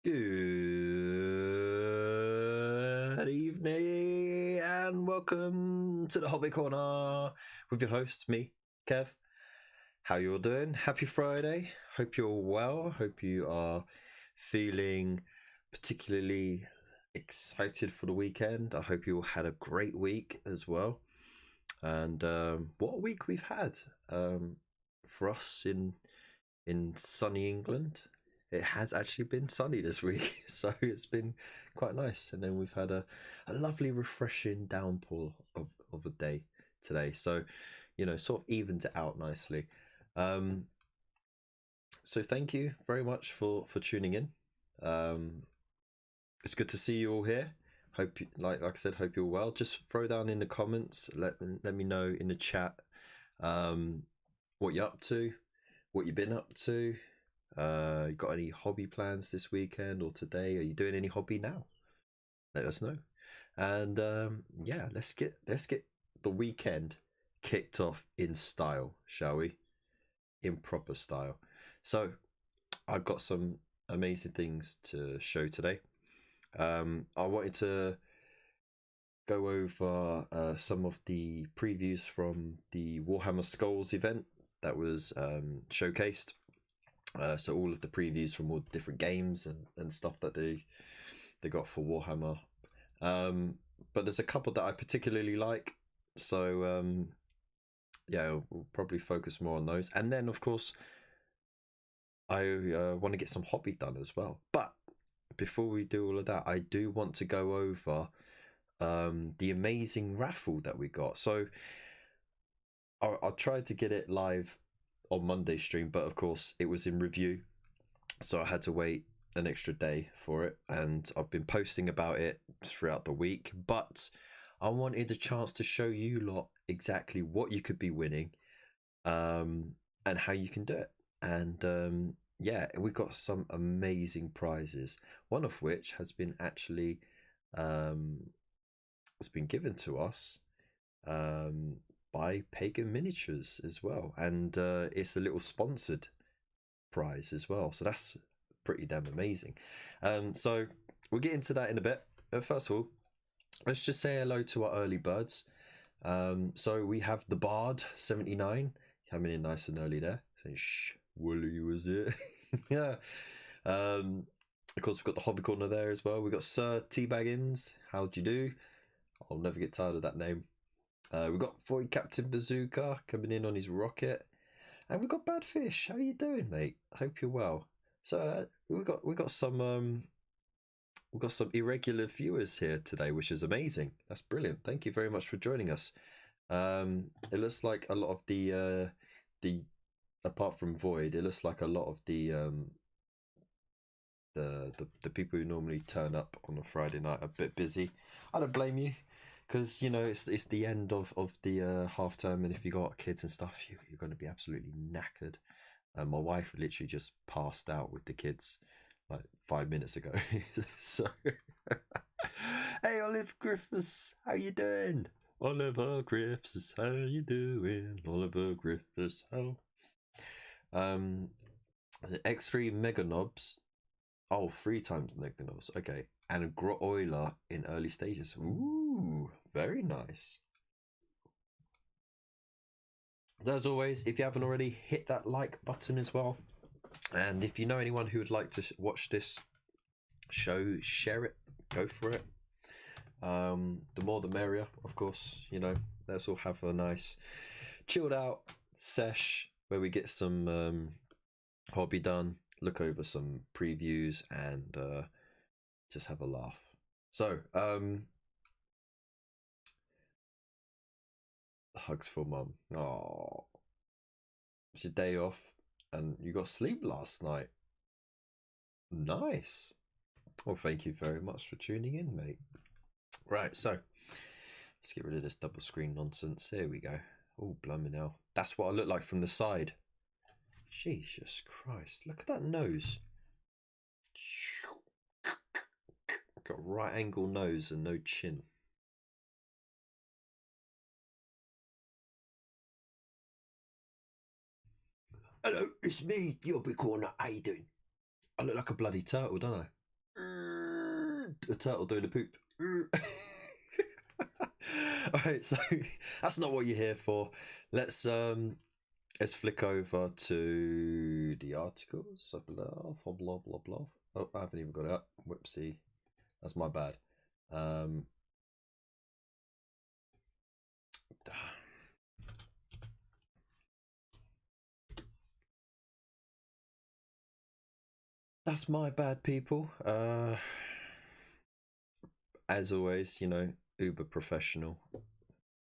Good evening and welcome to the Hobby Corner with your host, me, Kev. How you all doing? Happy Friday. Hope you're all well. Hope you are feeling particularly excited for the weekend. I hope you all had a great week as well. And what a week we've had for us in sunny England. It has actually been sunny this week, so it's been quite nice. And then we've had a lovely, refreshing downpour of a day today. So, you know, sort of evens it out nicely. So thank you very much for tuning in. It's good to see you all here. Hope you, like I said, hope you're well. Just throw down in the comments. Let me know in the chat what you're up to, what you've been up to. You got any hobby plans this weekend or today? Are you doing any hobby now? Let us know. And yeah, let's get the weekend kicked off in style, shall we? In proper style. So I've got some amazing things to show today. I wanted to go over some of the previews from the Warhammer Skulls event that was showcased. So all of the previews from all the different games and stuff that they got for Warhammer. But there's a couple that I particularly like. So yeah, we'll probably focus more on those. And then, of course, I want to get some hobby done as well. But before we do all of that, I do want to go over the amazing raffle that we got. So I'll try to get it live on Monday stream, but of course it was in review, so I had to wait an extra day for it, and I've been posting about it throughout the week. But I wanted a chance to show you lot exactly what you could be winning, and how you can do it. And yeah, we've got some amazing prizes, one of which has been actually it's been given to us by Pagan Miniatures as well, and it's a little sponsored prize as well, so that's pretty damn amazing. So we'll get into that in a bit. First of all, let's just say hello to our early birds. So we have the Bard 79 coming in nice and early there, saying shh, Wooly was it. Yeah. Of course, we've got the Hobby Corner there as well. We've got Sir Teabaggins, how'd you do? I'll never get tired of that name. We've got Void Captain Bazooka coming in on his rocket, and we've got Badfish. How are you doing, mate? I hope you're well. So we've got some irregular viewers here today, which is amazing. That's brilliant. Thank you very much for joining us. It looks like a lot of the apart from Void, it looks like a lot of the people who normally turn up on a Friday night are a bit busy. I don't blame you, because you know it's the end of the half term, and if you got kids and stuff, you're going to be absolutely knackered. My wife literally just passed out with the kids like 5 minutes ago. So hey, Oliver Griffiths, how you doing? Oliver Griffiths, how you doing? Oliver Griffiths, how? The X3 Mega Knobs. Oh, 3 times Mega Knobs. Okay, and a Grot Oiler in early stages. Ooh, very nice. As always, if you haven't already, hit that like button as well. And if you know anyone who would like to watch this show, share it, go for it. The more the merrier, of course. You know, let's all have a nice chilled out sesh where we get some hobby done, look over some previews, and just have a laugh. So hugs for mum. Oh, it's your day off and you got sleep last night. Nice. Well, thank you very much for tuning in, mate. Right, so let's get rid of this double screen nonsense. There we go. Oh, blimey now. That's what I look like from the side. Jesus Christ. Look at that nose. Got a right angle nose and no chin. Hello, it's me, your big corner. How you doing? I look like a bloody turtle, don't I? The turtle doing the poop. Alright, so that's not what you're here for. Let's flick over to the articles. Blah blah blah blah. Oh, I haven't even got it up. Whoopsie. That's my bad. That's my bad, people. As always, you know, uber professional.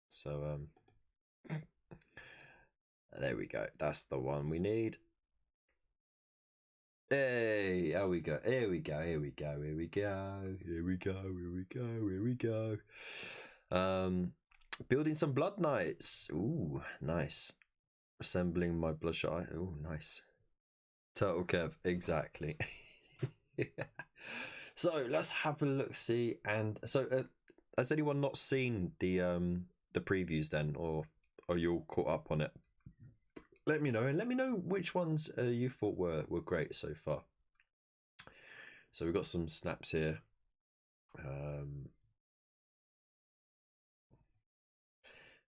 So there we go. That's the one we need. Hey, here we go. Here we go. Here we go. Here we go. Here we go. Here we go. Here we go. Building some blood knights. Ooh, nice. Assembling my bloodshot eye. Ooh, nice. Turtle Kev, exactly. Yeah. So let's have a look. See, and so has anyone not seen the previews then, or are you all caught up on it? Let me know, and let me know which ones you thought were great so far. So we've got some snaps here.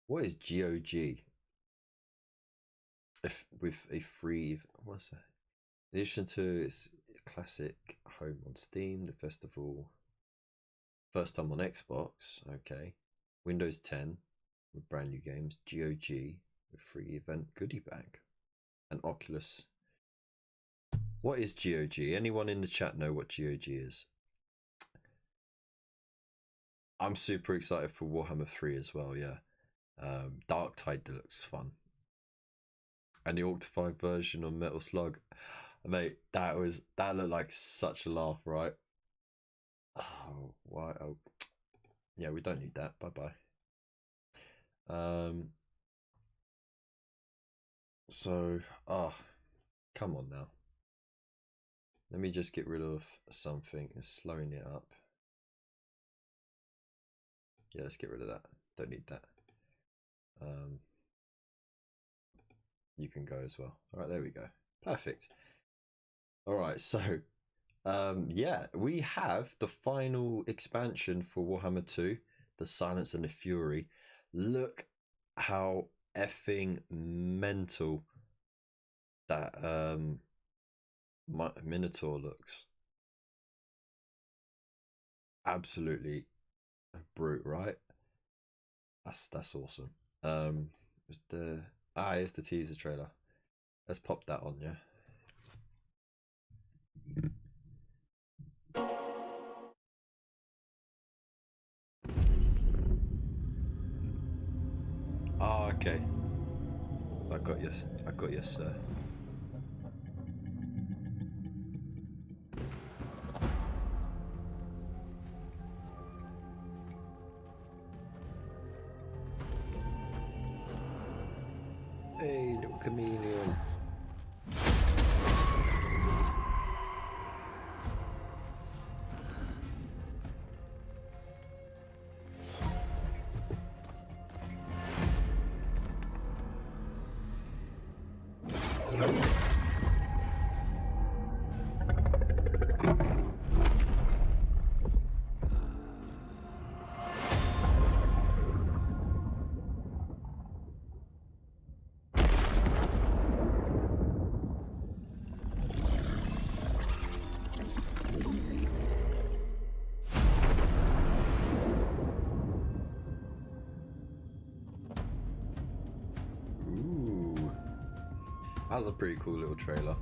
What is GOG? If with a free, what's that? In addition to its classic home on Steam, the festival, first time on Xbox, okay. Windows 10 with brand new games, GOG with free event goodie bag, and Oculus. What is GOG? Anyone in the chat know what GOG is? I'm super excited for Warhammer 3 as well, yeah. Darktide looks fun. And the Octified version on Metal Slug. Mate, that looked like such a laugh, right? Oh, why? Oh, yeah, we don't need that. Bye bye. So, come on now. Let me just get rid of something. It's slowing it up. Yeah, let's get rid of that. Don't need that. You can go as well. All right, there we go. Perfect. All right, so yeah, we have the final expansion for Warhammer 2, the Silence and the Fury. Look how effing mental that Minotaur looks. Absolutely a brute, right? That's awesome. Here's the teaser trailer. Let's pop that on, yeah. Oh, okay. I got you, sir. Hey, little chameleon. That was a pretty cool little trailer.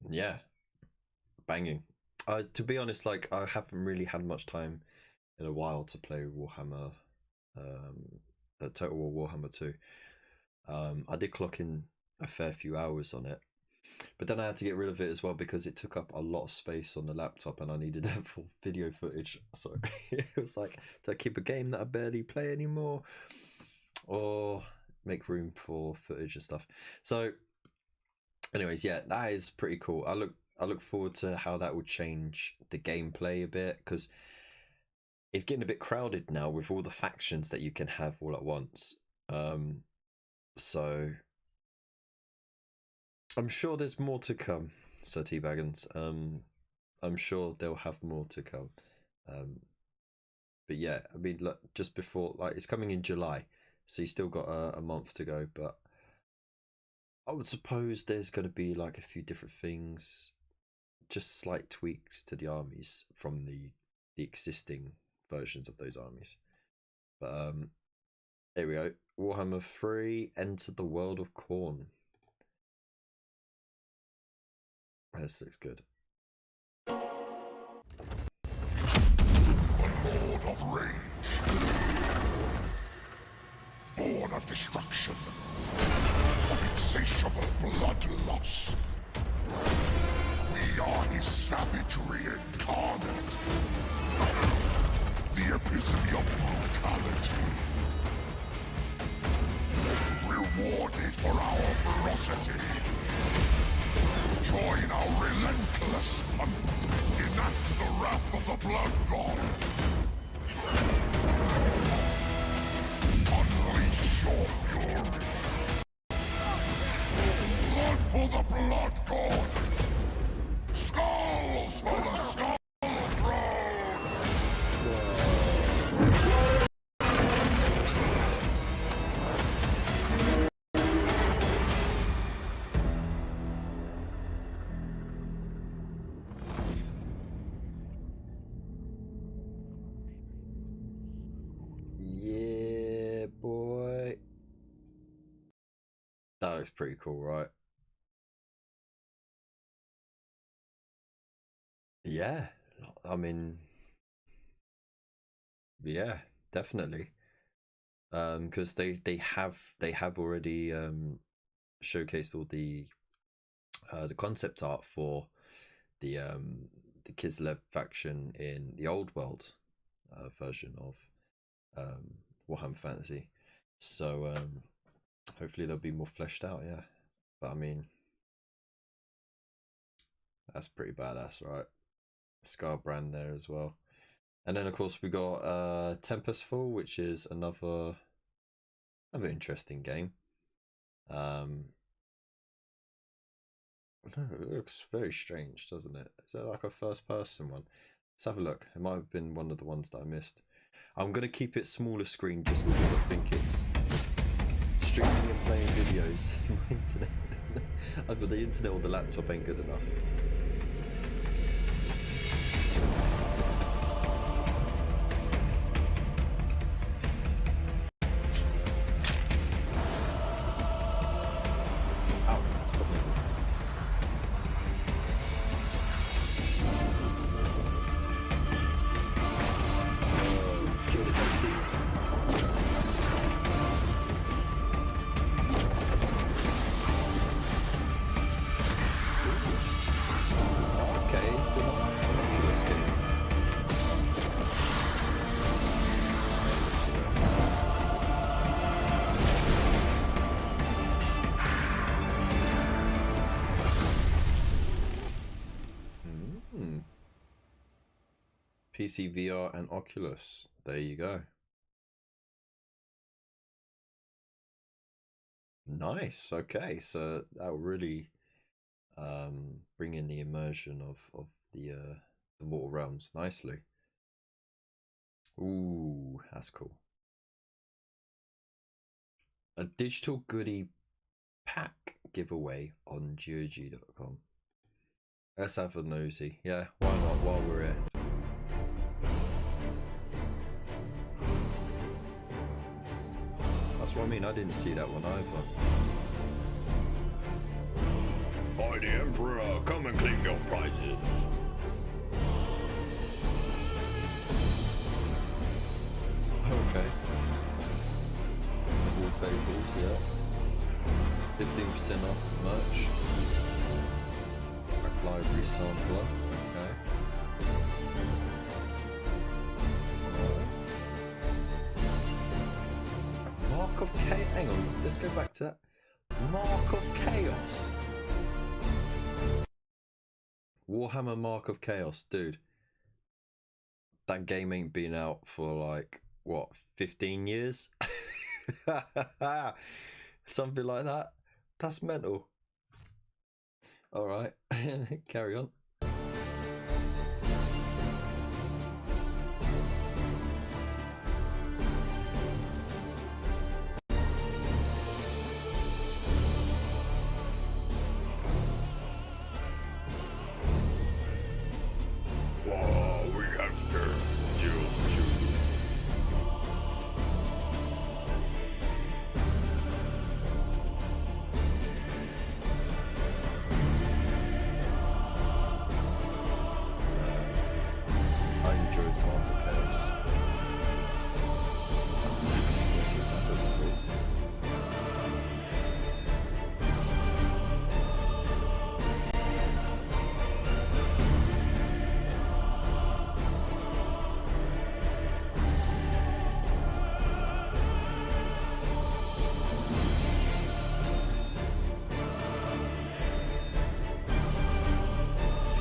Yeah, banging. To be honest, like I haven't really had much time in a while to play Warhammer, the Total War Warhammer 2. I did clock in a fair few hours on it, but then I had to get rid of it as well because it took up a lot of space on the laptop and I needed that for video footage. So it was like, do I keep a game that I barely play anymore, or make room for footage and stuff? So anyways, yeah, that is pretty cool. I look forward to how that will change the gameplay a bit, because it's getting a bit crowded now with all the factions that you can have all at once. So I'm sure there's more to come. Sir T Baggins. I'm sure they'll have more to come. But yeah, I mean, look, just before, like, it's coming in July, so you still got a month to go. But I would suppose there's going to be like a few different things, just slight tweaks to the armies from the existing versions of those armies. But here we go. Warhammer 3, Enter the World of Khorne. This looks good. The Lord of Rage, born of destruction, of insatiable bloodlust. We are his savagery incarnate, the epitome of brutality. Rewarded for our ferocity. Join our relentless hunt. Enact the wrath of the Blood God. Unleash your fury. Blood for the Blood God. Skulls for the Skull Throne. Yeah, boy. That looks pretty cool, right? Yeah, I mean, yeah, definitely. Because they have already showcased all the concept art for the Kislev faction in the old world version of Warhammer Fantasy. So hopefully they'll be more fleshed out. Yeah, but I mean, that's pretty badass, right? Scar brand there as well. And then of course we got Tempest, which is another interesting game. It looks very strange, doesn't it? Is that like a first person one? Let's have a look. It might have been one of the ones that I missed. I'm gonna keep it smaller screen just because I think it's streaming and playing videos. My internet, either the internet or the laptop ain't good enough. PC VR and Oculus. There you go. Nice. Okay, so that will really bring in the immersion of the Mortal Realms nicely. Ooh, that's cool. A digital goodie pack giveaway on GOG.com. Let's have a nosy. Yeah, why not while we're here. That's what I mean, I didn't see that one either. By the Emperor, come and claim your prizes. Okay. Wood bagels, yeah. 15% off merch. Library sampler, okay. Mark of Chaos. Hang on, let's go back to that. Mark of Chaos. Warhammer Mark of Chaos, dude. That game ain't been out for like, what, 15 years? Something like that. That's mental. All right, carry on. Wow, we have to deals too. I enjoyed Marvel Chaos. That was cool.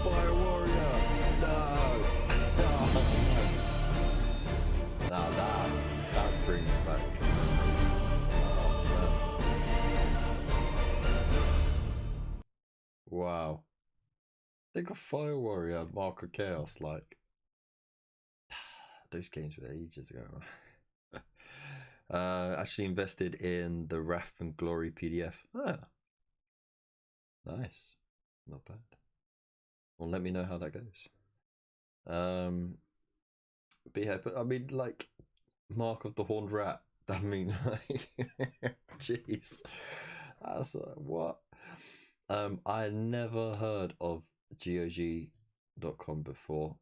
Fire Warrior! No! That brings back memories. Oh, man. Wow. They got Fire Warrior, Mark of Chaos, like those games were ages ago. Actually invested in the Wrath and Glory PDF. Ah, nice. Not bad. Well, let me know how that goes. But yeah, but I mean, like, Mark of the Horned Rat. I mean, like, jeez, that's what. I never heard of GOG.com before.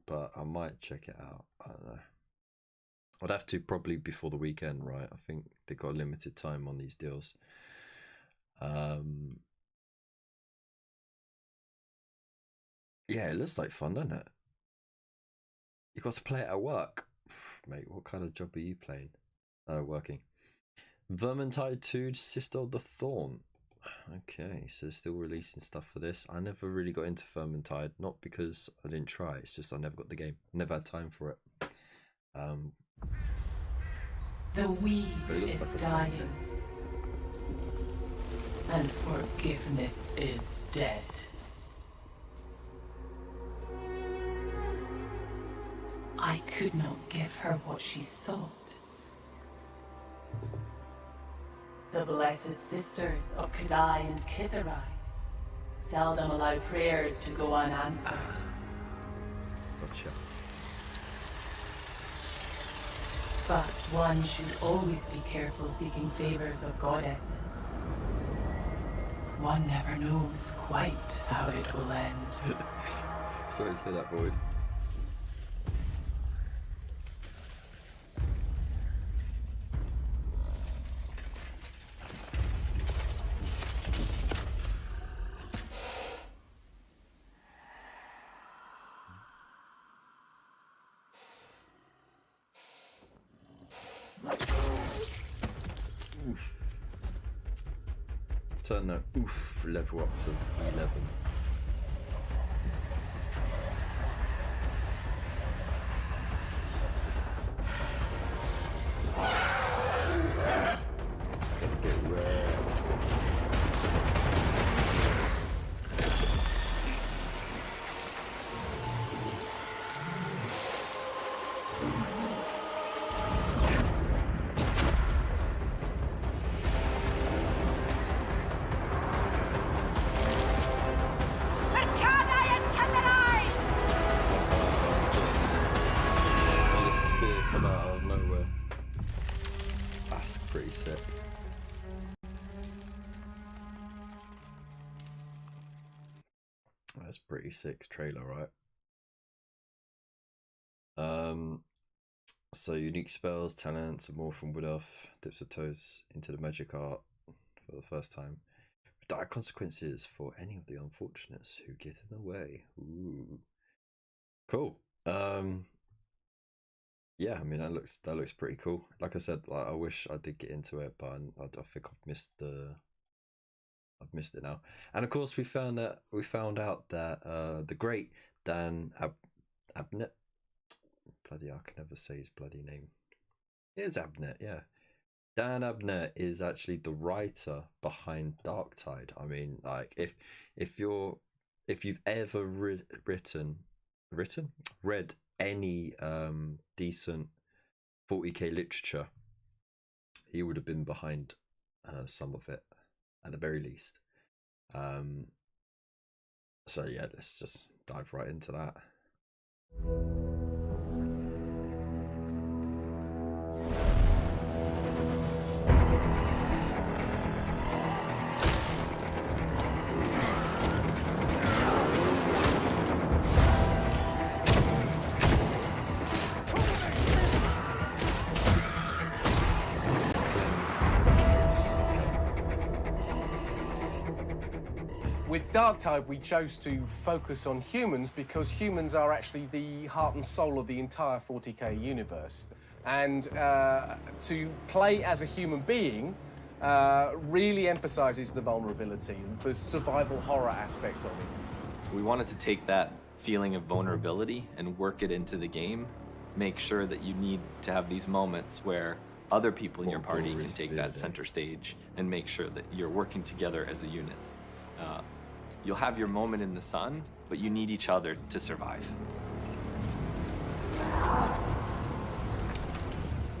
But I might check it out. I don't know. I'd have to probably before the weekend, right? I think they got a limited time on these deals. Yeah, it looks like fun, doesn't it? You got to play it at work. Mate, what kind of job are you playing? Working. Vermintide 2, Sister of the Thorn. Okay, so still releasing stuff for this. I never really got into Vermintide, not because I didn't try, it's just I never got the game. Never had time for it. The weed is like dying, and forgiveness is dead. I could not give her what she sought. The blessed sisters of Kadai and Kitharai seldom allow prayers to go unanswered. Gotcha. But one should always be careful seeking favors of goddesses. One never knows quite how it will end. Sorry to hear that, boy. Turn that oof level up to 11. Let's get wrecked. Pretty sick. That's pretty sick trailer, right? So unique spells, talents, and more from Wood Elf dips her toes into the magic art for the first time. Dire consequences for any of the unfortunates who get in the way. Ooh, cool. Yeah, I mean that looks pretty cool. Like I said, like I wish I did get into it, but I think I've missed it now. And of course, we found out that the great Dan Abnett, bloody I can never say his bloody name. It is Abnett, yeah. Dan Abnett is actually the writer behind Darktide. I mean, like if you've ever read any decent 40k literature, he would have been behind some of it at the very least. So yeah, let's just dive right into that. With Darktide, we chose to focus on humans because humans are actually the heart and soul of the entire 40k universe. And to play as a human being really emphasizes the vulnerability, the survival horror aspect of it. We wanted to take that feeling of vulnerability and work it into the game. Make sure that you need to have these moments where other people in your party can take that center stage and make sure that you're working together as a unit. You'll have your moment in the sun, but you need each other to survive.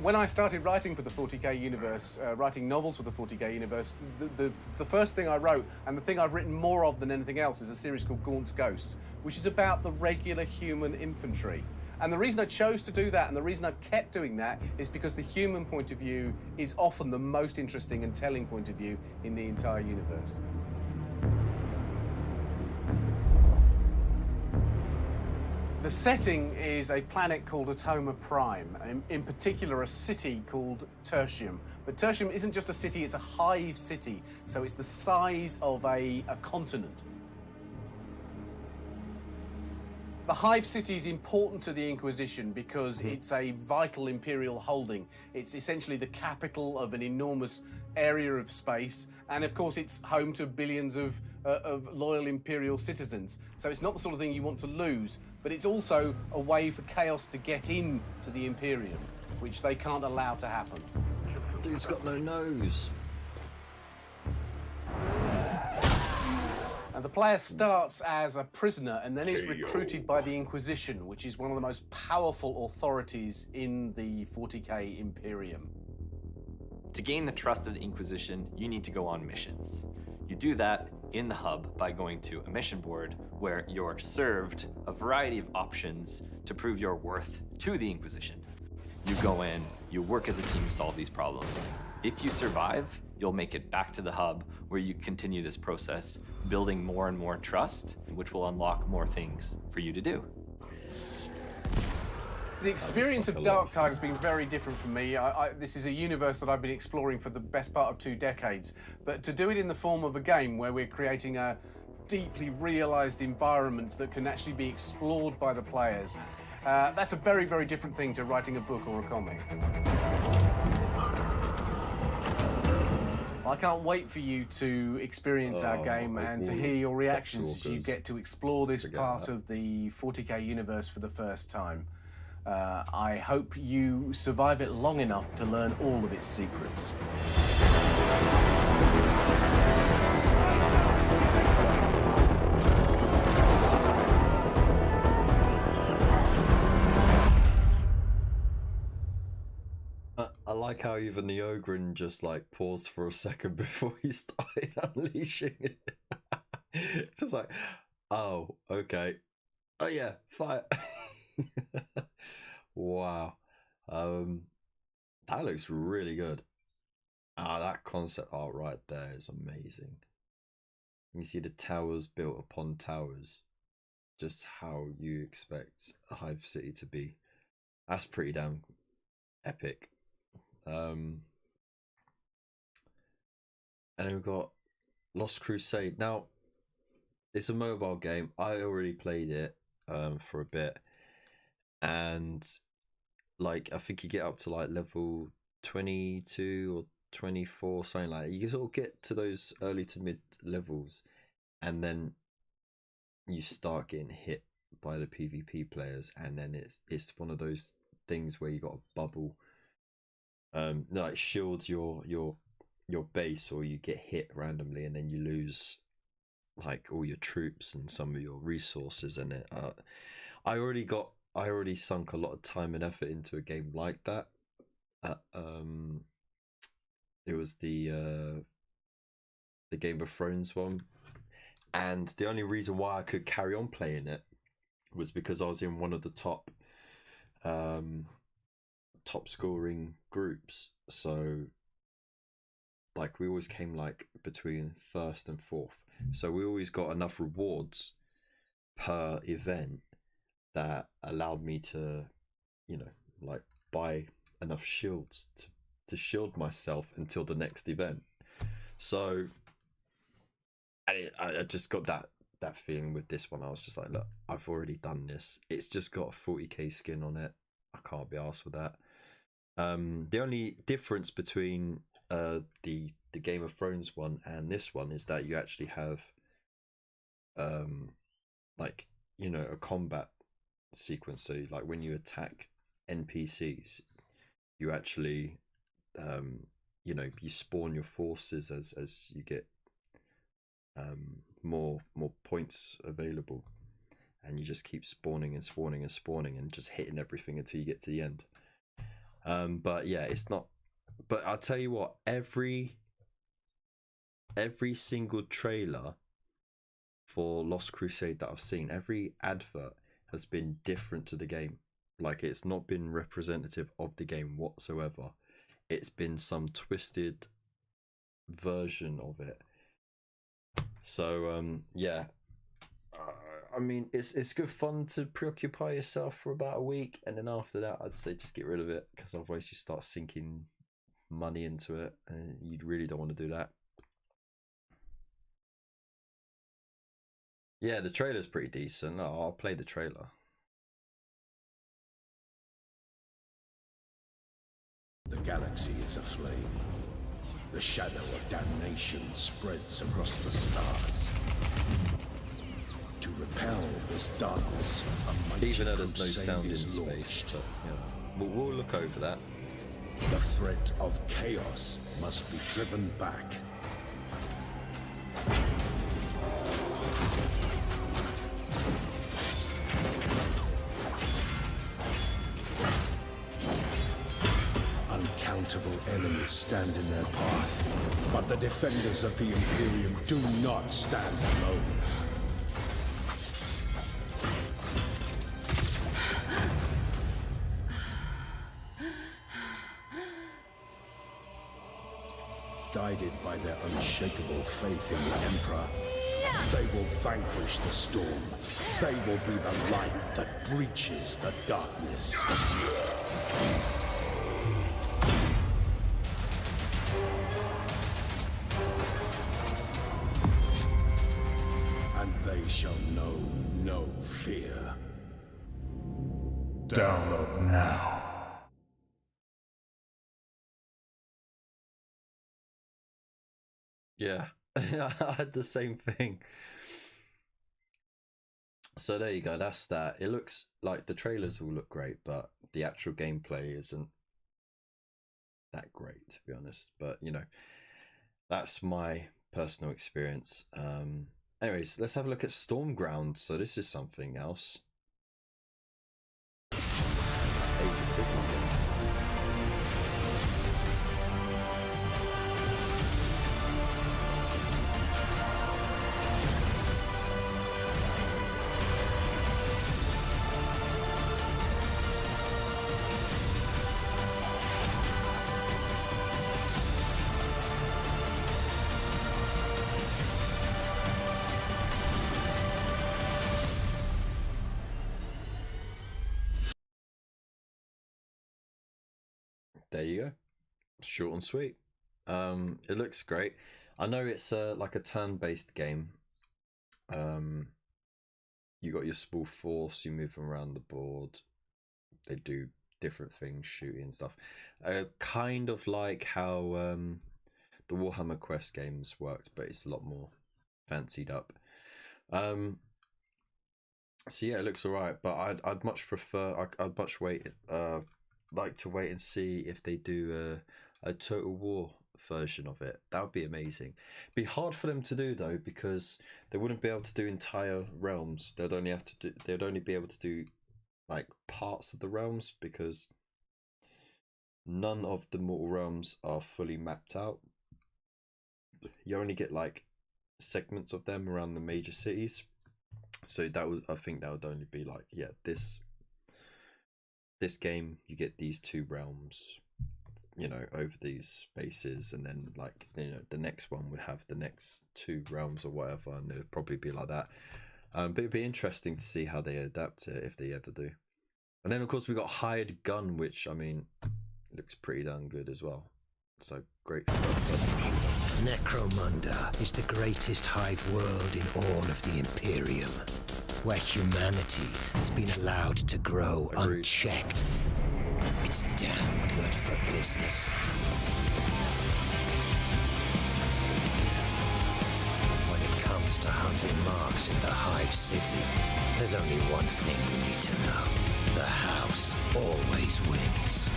When I started writing for the 40k universe, writing novels for the 40k universe, the first thing I wrote, and the thing I've written more of than anything else, is a series called Gaunt's Ghosts, which is about the regular human infantry. And the reason I chose to do that, and the reason I've kept doing that, is because the human point of view is often the most interesting and telling point of view in the entire universe. The setting is a planet called Atoma Prime, in particular a city called Tertium. But Tertium isn't just a city, it's a hive city, so it's the size of a continent. The hive city is important to the Inquisition because it's a vital imperial holding. It's essentially the capital of an enormous area of space, and of course it's home to billions of loyal imperial citizens. So it's not the sort of thing you want to lose, but it's also a way for chaos to get in to the Imperium, which they can't allow to happen. Dude's got no nose. And the player starts as a prisoner and then is recruited by the Inquisition, which is one of the most powerful authorities in the 40k Imperium. To gain the trust of the Inquisition, you need to go on missions. You do that in the hub by going to a mission board where you're served a variety of options to prove your worth to the Inquisition. You go in, you work as a team to solve these problems. If you survive, you'll make it back to the hub where you continue this process, building more and more trust, which will unlock more things for you to do. The experience of Darktide has been very different for me. This is a universe that I've been exploring for the best part of 2 decades. But to do it in the form of a game where we're creating a deeply realised environment that can actually be explored by the players, that's a very, very different thing to writing a book or a comic. I can't wait for you to experience our game and to hear your reactions as you get to explore this part of the 40k universe for the first time. I hope you survive it long enough to learn all of its secrets. I like how even the Ogren just like paused for a second before he started unleashing it. Just like, oh, okay. Oh yeah, fire. Wow. That looks really good. That concept art right there is amazing. You see the towers built upon towers, just how you expect a hive city to be. That's pretty damn epic. And then we've got Lost Crusade. Now, it's a mobile game. I already played it for a bit, and like I think you get up to like level 22 or 24, something like that. You sort of get to those early to mid levels, and then you start getting hit by the PvP players, and then it's one of those things where you got a bubble like shield your base, or you get hit randomly and then you lose like all your troops and some of your resources in it. I already sunk a lot of time and effort into a game like that. It was the Game of Thrones one, and the only reason why I could carry on playing it was because I was in one of the top scoring groups. So like we always came like between first and fourth, so we always got enough rewards per event that allowed me to, you know, like buy enough shields to shield myself until the next event. So I just got that feeling with this one. I was just like, look, I've already done this. It's just got a 40k skin on it. I can't be arsed with that. The only difference between the Game of Thrones one and this one is that you actually have like, you know, a combat sequence. So like when you attack NPCs, you actually you know, you spawn your forces as you get more points available, and you just keep spawning and spawning and spawning and just hitting everything until you get to the end. But yeah, it's not, but I'll tell you what, every single trailer for Lost Crusade that I've seen, every advert has been different to the game. Like, it's not been representative of the game whatsoever. It's been some twisted version of it. So yeah, I mean, it's good fun to preoccupy yourself for about a week, and then after that I'd say just get rid of it, because otherwise you start sinking money into it and you really don't want to do that. Yeah, the trailer's pretty decent. I'll play the trailer. The galaxy is aflame. The shadow of damnation spreads across the stars. To repel this darkness, a mighty even though there's no crusade sound in is space, launched. but you know, we'll look over that. The threat of chaos must be driven back. Uncountable enemies stand in their path, but the defenders of the Imperium do not stand alone. Guided by their unshakable faith in the Emperor, they will vanquish the storm. They will be the light that breaches the darkness. And they shall know no fear. Download now. Yeah, I had the same thing. So there you go, that's that. It looks like the trailers will look great, but the actual gameplay isn't that great, to be honest. But you know, that's my personal experience. Anyways, let's have a look at Stormground. So this is something else. Age of Sigmar. There you go, short and sweet. It looks great. I know it's like a turn-based game. You got your Spool Force, you move them around the board. They do different things, shooting and stuff. Kind of like how the Warhammer Quest games worked, but it's a lot more fancied up. So yeah, it looks alright, but I'd much prefer. I'd much like to wait and see if they do a Total War version of it. That would be amazing. Be hard for them to do though, because they wouldn't be able to do entire realms. They'd only be able to do like parts of the realms, because none of the mortal realms are fully mapped out. You only get like segments of them around the major cities. So I think that would only be like, yeah, this game you get these 2 realms, you know, over these spaces, and then like, you know, the next one would have the next 2 realms or whatever, and it would probably be like that. But it'd be interesting to see how they adapt it, if they ever do. And then of course we got Hired Gun, which I mean looks pretty darn good as well. So great first-person shooter. Necromunda is the greatest hive world in all of the Imperium, where humanity has been allowed to grow Agreed. unchecked. It's damn good for business. When it comes to hunting marks in the Hive City, there's only one thing you need to know. The house always wins.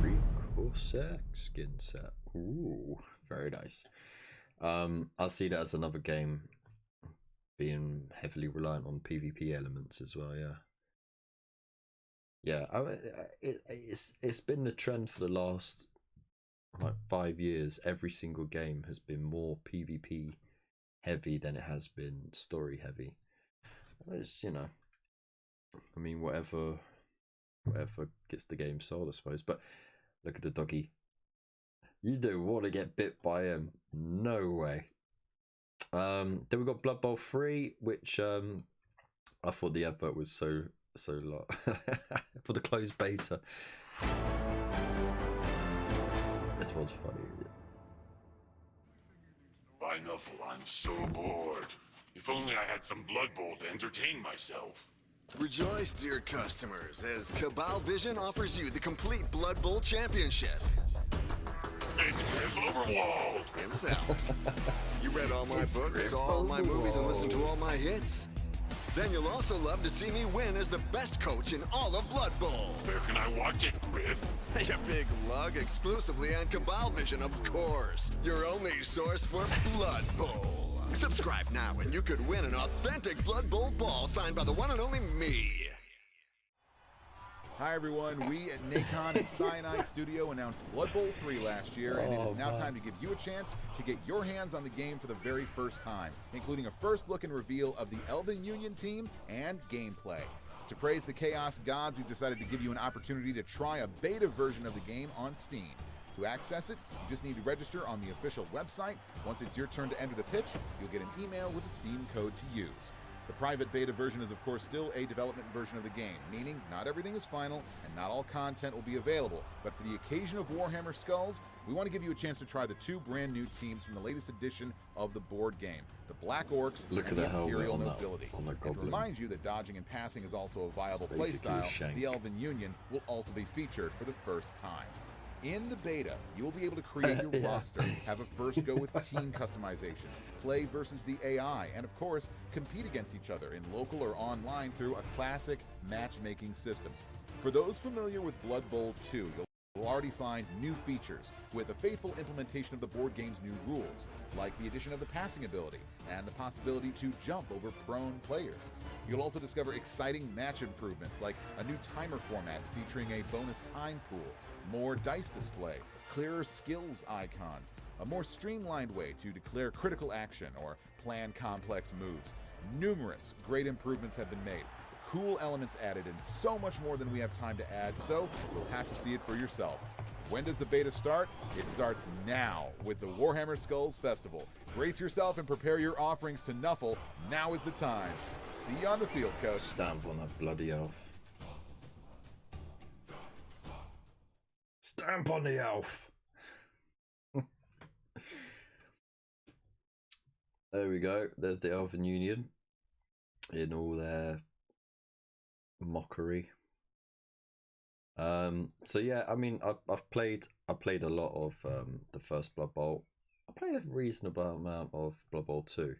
Free Corsair skin set. Ooh, very nice. I see that as another game being heavily reliant on PvP elements as well. Yeah. It's been the trend for the last like 5 years. Every single game has been more PvP heavy than it has been story heavy. It's, you know, I mean, whatever gets the game sold, I suppose. But look at the doggy. You don't want to get bit by him. No way. Then we got Blood Bowl 3, which I thought the advert was so lot for the closed beta. This was funny. By Nuffle, I'm so bored. If only I had some Blood Bowl to entertain myself. Rejoice, dear customers, as Cabal Vision offers you the complete Blood Bowl Championship. It's Griff Overwald! Himself. You read all my books, saw all my movies, and listened to all my hits? Then you'll also love to see me win as the best coach in all of Blood Bowl. Where can I watch it, Griff? You big lug, exclusively on Cabal Vision, of course. Your only source for Blood Bowl. Subscribe now and you could win an authentic Blood Bowl ball signed by the one and only me. Hi everyone, we at Nacon and Cyanide Studio announced Blood Bowl 3 last year, and it is now time to give you a chance to get your hands on the game for the very first time, including a first look and reveal of the Elven Union team and gameplay. To praise the Chaos Gods, we've decided to give you an opportunity to try a beta version of the game on Steam. To access it, you just need to register on the official website. Once it's your turn to enter the pitch, you'll get an email with a Steam code to use. The private beta version is of course still a development version of the game, meaning not everything is final and not all content will be available. But for the occasion of Warhammer Skulls, we want to give you a chance to try the 2 brand new teams from the latest edition of the board game, the Black Orcs and the Imperial Nobility. And to remind you that dodging and passing is also a viable playstyle, the Elven Union will also be featured for the first time. In the beta, you will be able to create your roster, have a first go with team customization, play versus the AI, and of course, compete against each other in local or online through a classic matchmaking system. For those familiar with Blood Bowl 2, you'll already find new features with a faithful implementation of the board game's new rules, like the addition of the passing ability and the possibility to jump over prone players. You'll also discover exciting match improvements like a new timer format featuring a bonus time pool, more dice display, clearer skills icons, a more streamlined way to declare critical action or plan complex moves. Numerous great improvements have been made, cool elements added, and so much more than we have time to add, so you'll have to see it for yourself. When does the beta start? It starts now with the Warhammer Skulls Festival. Brace yourself and prepare your offerings to Nuffle. Now is the time. See you on the field, Coach. Stamp on that bloody elf. Stamp on the elf. There we go. There's the Elven Union in all their mockery. So yeah, I mean, I played a lot of the first Blood Bowl. I played a reasonable amount of Blood Bowl 2.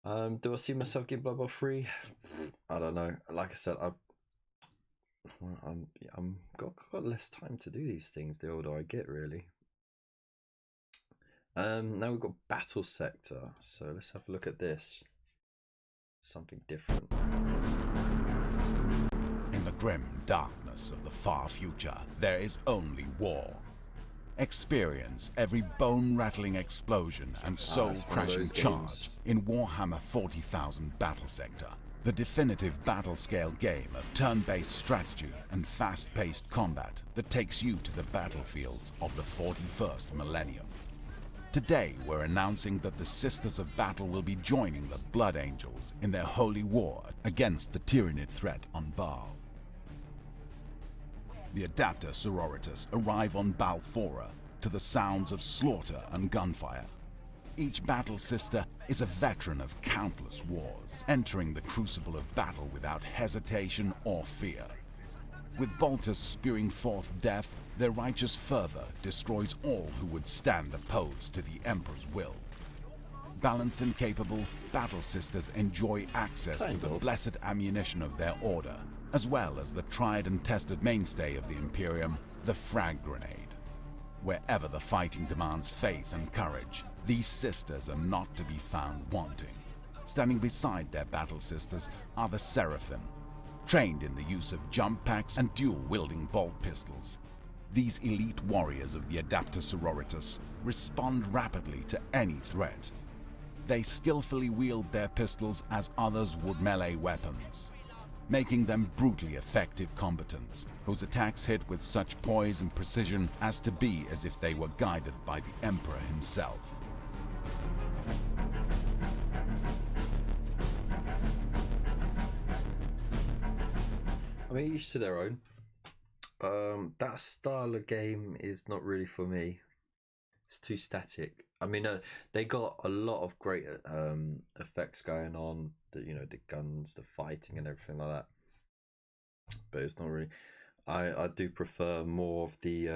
Do I see myself getting Blood Bowl 3? I don't know. Like I said, I'm got less time to do these things the older I get, really. Now we've got Battle Sector, so let's have a look at this. Something different. In the grim darkness of the far future, there is only war. Experience every bone-rattling explosion and soul-crashing charge in Warhammer 40,000 Battle Sector, the definitive battle-scale game of turn-based strategy and fast-paced combat that takes you to the battlefields of the 41st millennium. Today, we're announcing that the Sisters of Battle will be joining the Blood Angels in their holy war against the Tyrannid threat on Baal. The Adapter Sororitas arrive on Balfora to the sounds of slaughter and gunfire. Each battle sister is a veteran of countless wars, entering the crucible of battle without hesitation or fear. With bolters spewing forth death, their righteous fervor destroys all who would stand opposed to the Emperor's will. Balanced and capable, Battle Sisters enjoy access to the blessed ammunition of their order, as well as the tried and tested mainstay of the Imperium, the frag grenade. Wherever the fighting demands faith and courage, these sisters are not to be found wanting. Standing beside their battle sisters are the Seraphim, trained in the use of jump packs and dual-wielding bolt pistols. These elite warriors of the Adapter Sororitas respond rapidly to any threat. They skillfully wield their pistols as others would melee weapons, making them brutally effective combatants, whose attacks hit with such poise and precision as to be as if they were guided by the Emperor himself. I mean, each to their own. That style of game is not really for me. It's too static. I mean, they got a lot of great effects going on. The guns, the fighting, and everything like that. But it's not really. I do prefer more of the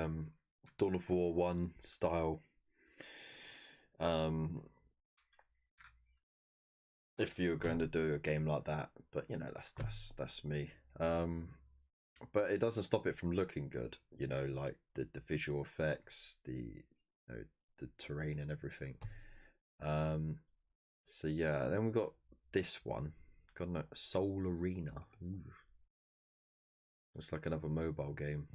Dawn of War 1 style. If you're going to do a game like that, but that's me. But it doesn't stop it from looking good. Like the visual effects, the terrain and everything. So yeah, then we got this one. Got a Soul Arena. Ooh. It's like another mobile game.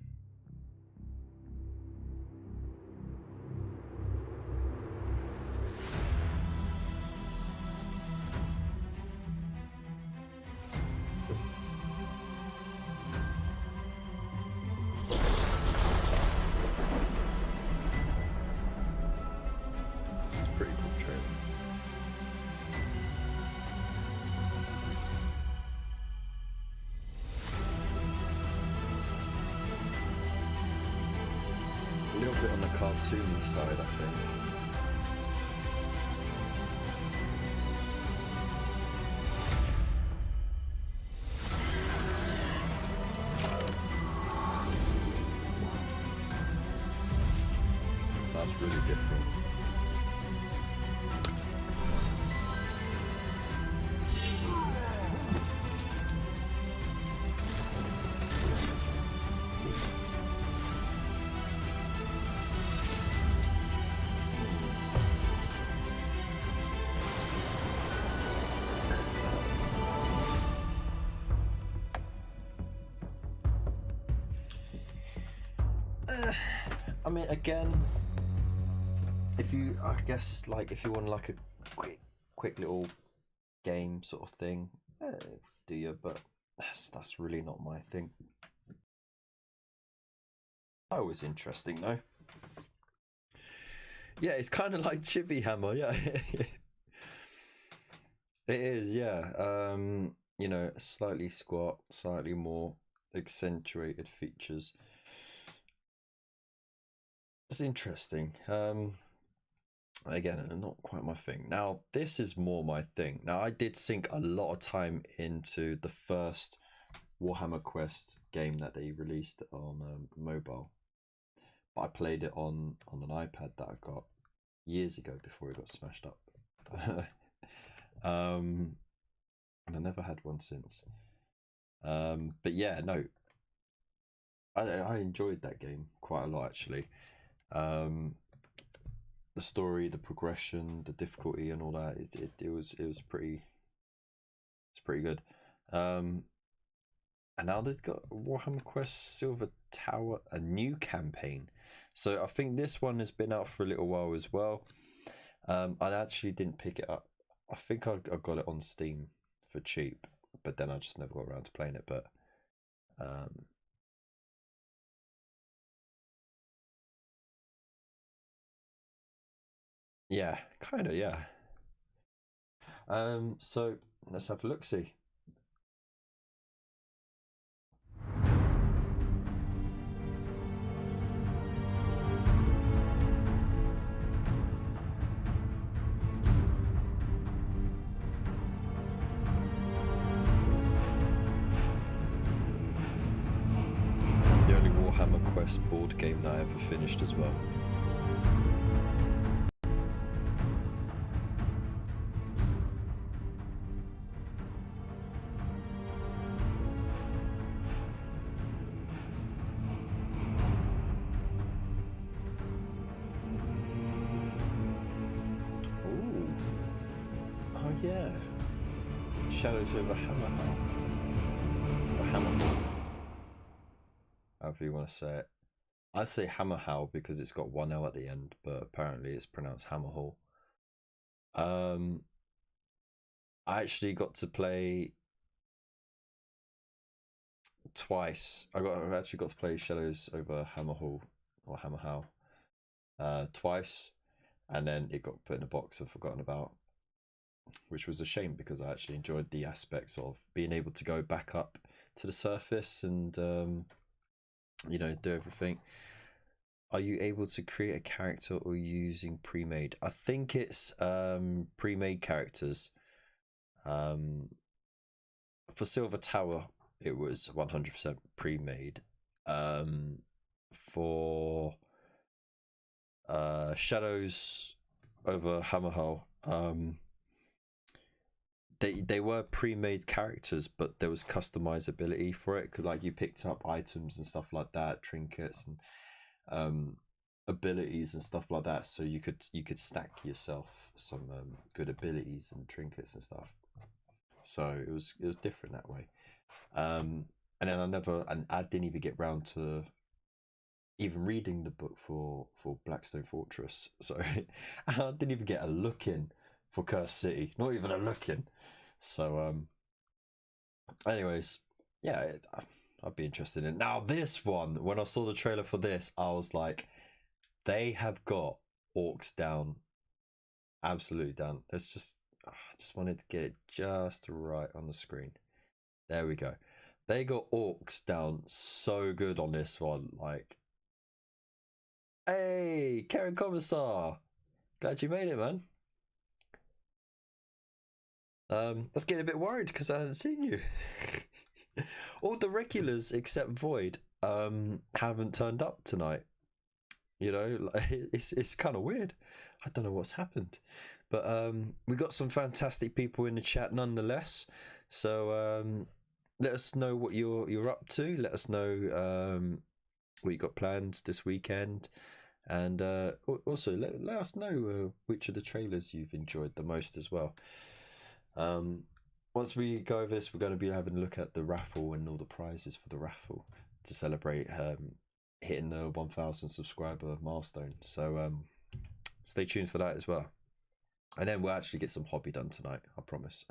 It's a pretty cool trailer. A little bit on the cartoon side, I think. So that's really different. I mean, again, if you want like a quick little game sort of thing, do you? But that's really not my thing. That was interesting though. Yeah, it's kind of like Chibi Hammer. Yeah, it is. Yeah, slightly squat, slightly more accentuated features. It's interesting. Again, not quite my thing. Now, this is more my thing. Now, I did sink a lot of time into the first Warhammer Quest game that they released on mobile. But I played it on an iPad that I got years ago before it got smashed up. and I never had one since. But yeah, no, I enjoyed that game quite a lot actually. The story, the progression, the difficulty, and all that, it was pretty. It's pretty good. And now they've got Warhammer Quest Silver Tower, a new campaign. So I think this one has been out for a little while as well. I actually didn't pick it up. I think I got it on Steam for cheap, but then I just never got around to playing it. But yeah, kind of, yeah. So let's have a look-see. The only Warhammer Quest board game that I ever finished as well. Yeah, Shadows over Hammerhal, or Hammerhal, however you want to say it. I say Hammerhal because it's got one L at the end, but apparently it's pronounced Hammerhal. I actually got to play twice. I actually got to play Shadows over Hammerhal or Hammerhal twice, and then it got put in a box I've forgotten about, which was a shame because I actually enjoyed the aspects of being able to go back up to the surface and you know, do everything. Are you able to create a character or using pre-made? I think it's pre-made characters. For Silver Tower it was 100% pre-made. For Shadows over Hammerhal, they were pre-made characters, but there was customizability for it. Like you picked up items and stuff like that, trinkets and abilities and stuff like that. So you could stack yourself some good abilities and trinkets and stuff. So it was different that way. And then I didn't even get round to even reading the book for Blackstone Fortress. So I didn't even get a look in for Cursed City, not even a look in. So anyways, yeah, I'd be interested in it. Now this one, when I saw the trailer for this, I was like, they have got orcs down, absolutely down. I just wanted to get it just right on the screen. There we go. They got orcs down so good on this one. Like, hey, Karen Commissar, glad you made it, man. I was getting a bit worried because I hadn't seen you. All the regulars except Void haven't turned up tonight. You know, it's kind of weird. I don't know what's happened, but we got some fantastic people in the chat nonetheless. So let us know what you're up to. Let us know what you got planned this weekend, and also let us know which of the trailers you've enjoyed the most as well. Once we go over this, we're going to be having a look at the raffle and all the prizes for the raffle to celebrate hitting the 1,000 subscriber milestone. So stay tuned for that as well. And then we'll actually get some hobby done tonight, I promise.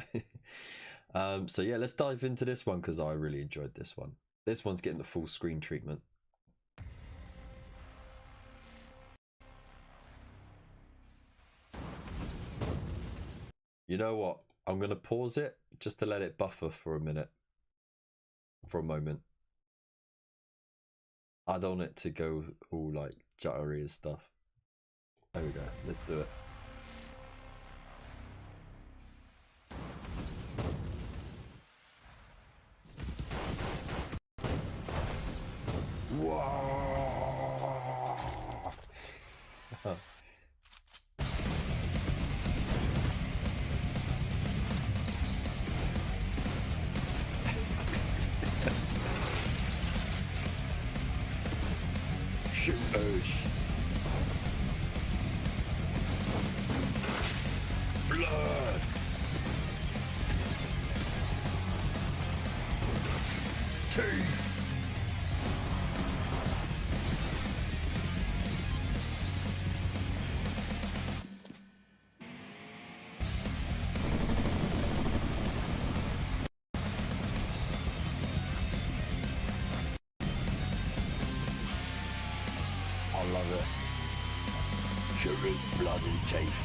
So yeah, let's dive into this one because I really enjoyed this one. This one's getting the full screen treatment. You know what? I'm going to pause it just to let it buffer for a moment. I don't want it to go all like jittery and stuff. There we go. Let's do it. Whoa! Shooters. Blood. Teeth. I love it. Shivering bloody teeth.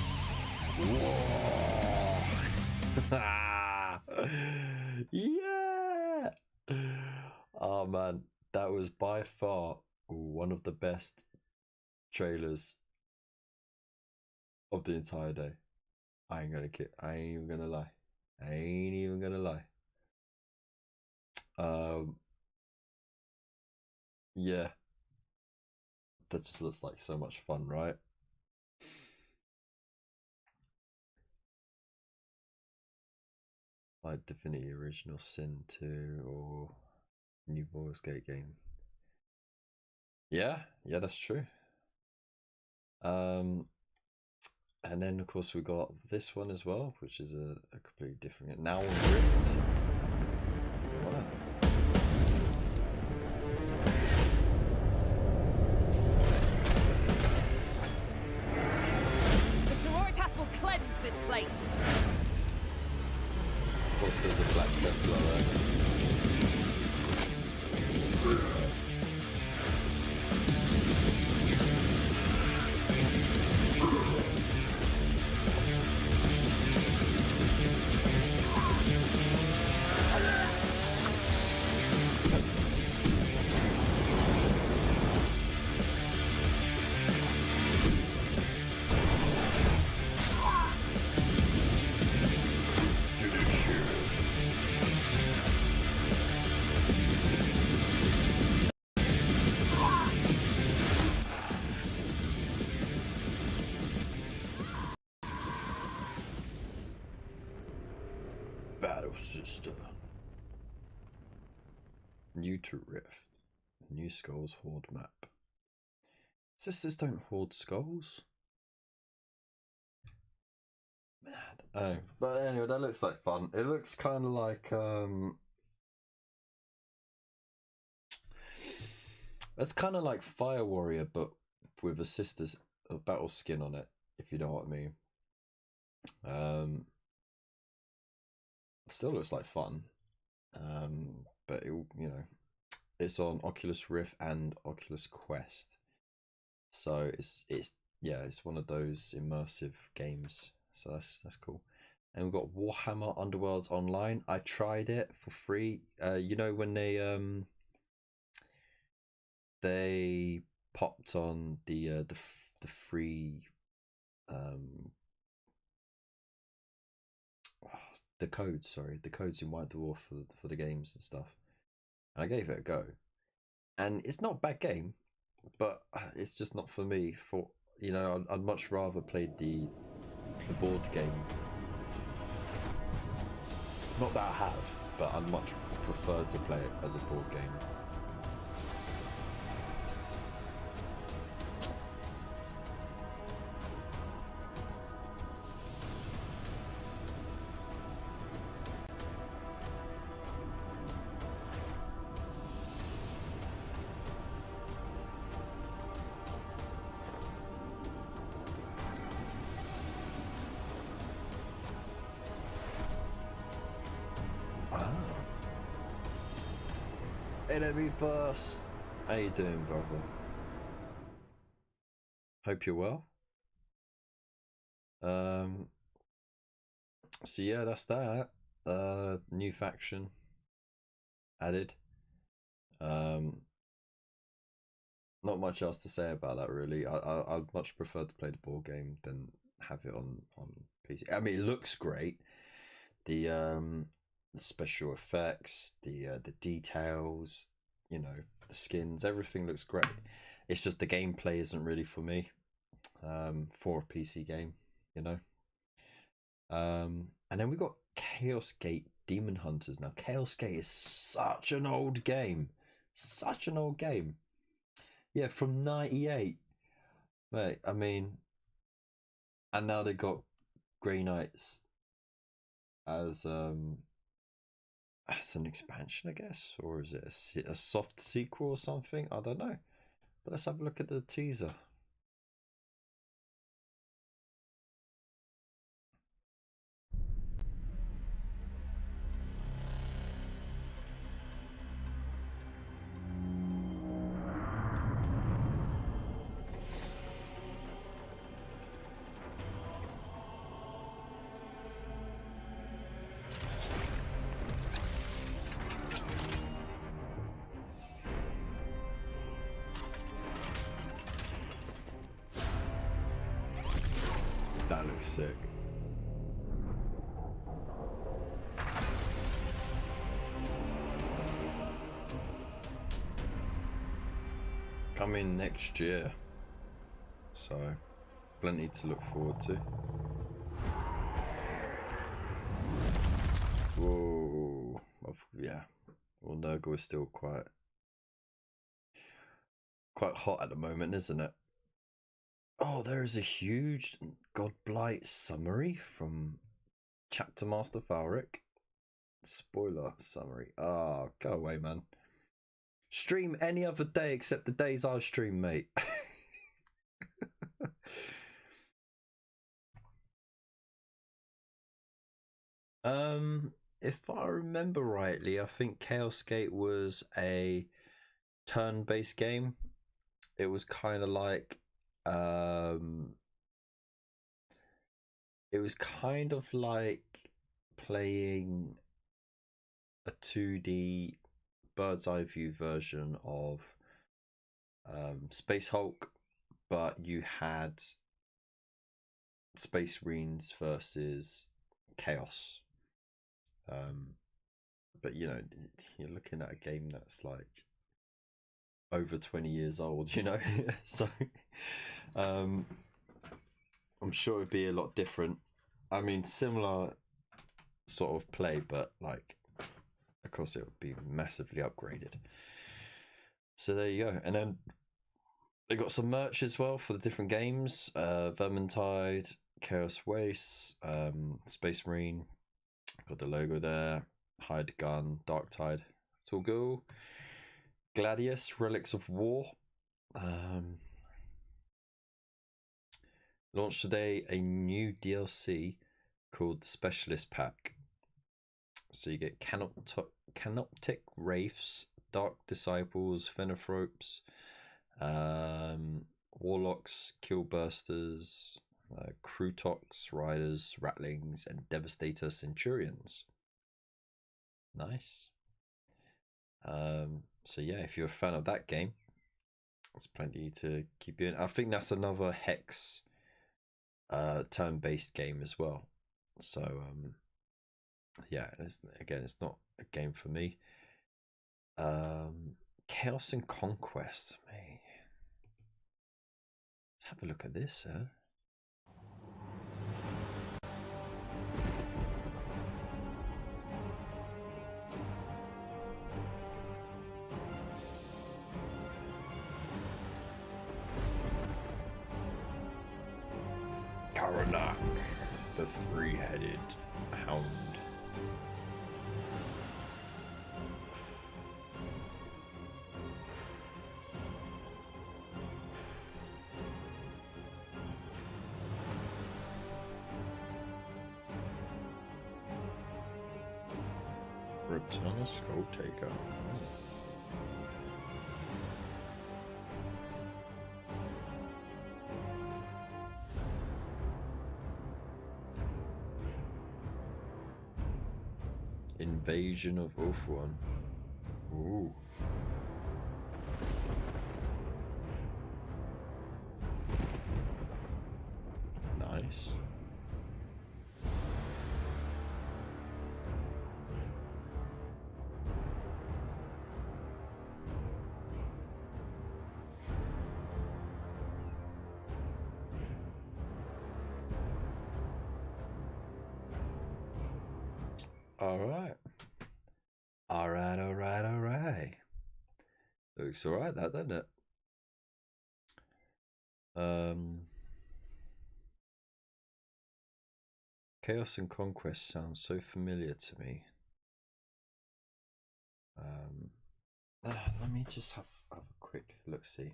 Yeah. Oh man, that was by far one of the best trailers of the entire day. I ain't even gonna lie. Yeah, that just looks like so much fun, right? Like Divinity Original Sin 2 or new Baldur's Gate game. Yeah, that's true. And then of course we got this one as well, which is a completely different. Now on Rift. Wow. The Sororitas will cleanse this place. Of course, there's a Black Templar there. Sister. New to Rift. New Skulls Horde map. Sisters don't hoard skulls. Man. Oh. But anyway, that looks like fun. It looks kind of like it's kind of like Fire Warrior, but with a Sisters battle skin on it, if you know what I mean. Still looks like fun, but it, it's on Oculus Rift and Oculus Quest, so it's one of those immersive games, so that's cool. And we've got Warhammer Underworlds Online. I tried it for free. When they popped on the free the codes in White Dwarf for the games and stuff, and I gave it a go, and it's not a bad game, but it's just not for me. I'd much rather play the board game. Not that I have, but I'd much prefer to play it as a board game. Enemy first. How you doing, brother? Hope you're well. So yeah, that's that. New faction added. Not much else to say about that really. I'd much prefer to play the board game than have it on PC. I mean, it looks great. The special effects, the details, the skins, everything looks great. It's just the gameplay isn't really for me, for a PC game, and then we got Chaos Gate Demon Hunters. Now Chaos Gate is such an old game, Yeah, from 98. Mate, I mean, and now they got Grey Knights as an expansion, I guess, or is it a soft sequel or something? I don't know. But let's have a look at the teaser. That looks sick. Coming next year, so plenty to look forward to. Whoa, yeah. Well, Nurgle is still quite hot at the moment, isn't it? Oh, there is a huge Godblight summary from Chapter Master Valric. Spoiler summary. Oh, go away, man. Stream any other day except the days I stream, mate. If I remember rightly, I think Chaos Gate was a turn-based game. It was kind of like playing a 2D bird's eye view version of Space Hulk, but you had Space Marines versus Chaos. But you know, you're looking at a game that's like over 20 years old, you know. So I'm sure it'd be a lot different. I mean, similar sort of play, but like, of course, it would be massively upgraded. So there you go. And then they got some merch as well for the different games. Vermintide, Chaos Waste, Space Marine. Got the logo there. Hide Gun, Darktide. It's all good. Gladius, Relics of War. Launched today a new DLC called Specialist Pack. So you get Canoptic Wraiths, Dark Disciples, Phenanthropes, Warlocks, Killbursters, Crutox, Riders, Rattlings, and Devastator Centurions. Nice. So yeah, if you're a fan of that game, there's plenty to keep you in. I think that's another Hex turn-based game as well. So yeah, it's not a game for me. Chaos and Conquest, man. Let's have a look at this, huh? Karanak, the three-headed hound. Return a Skull Taker. Invasion of Ulthuan. Ooh. Nice. Alright. Alright. Looks alright, that, doesn't it? Chaos and Conquest sounds so familiar to me. Let me just have a quick look see.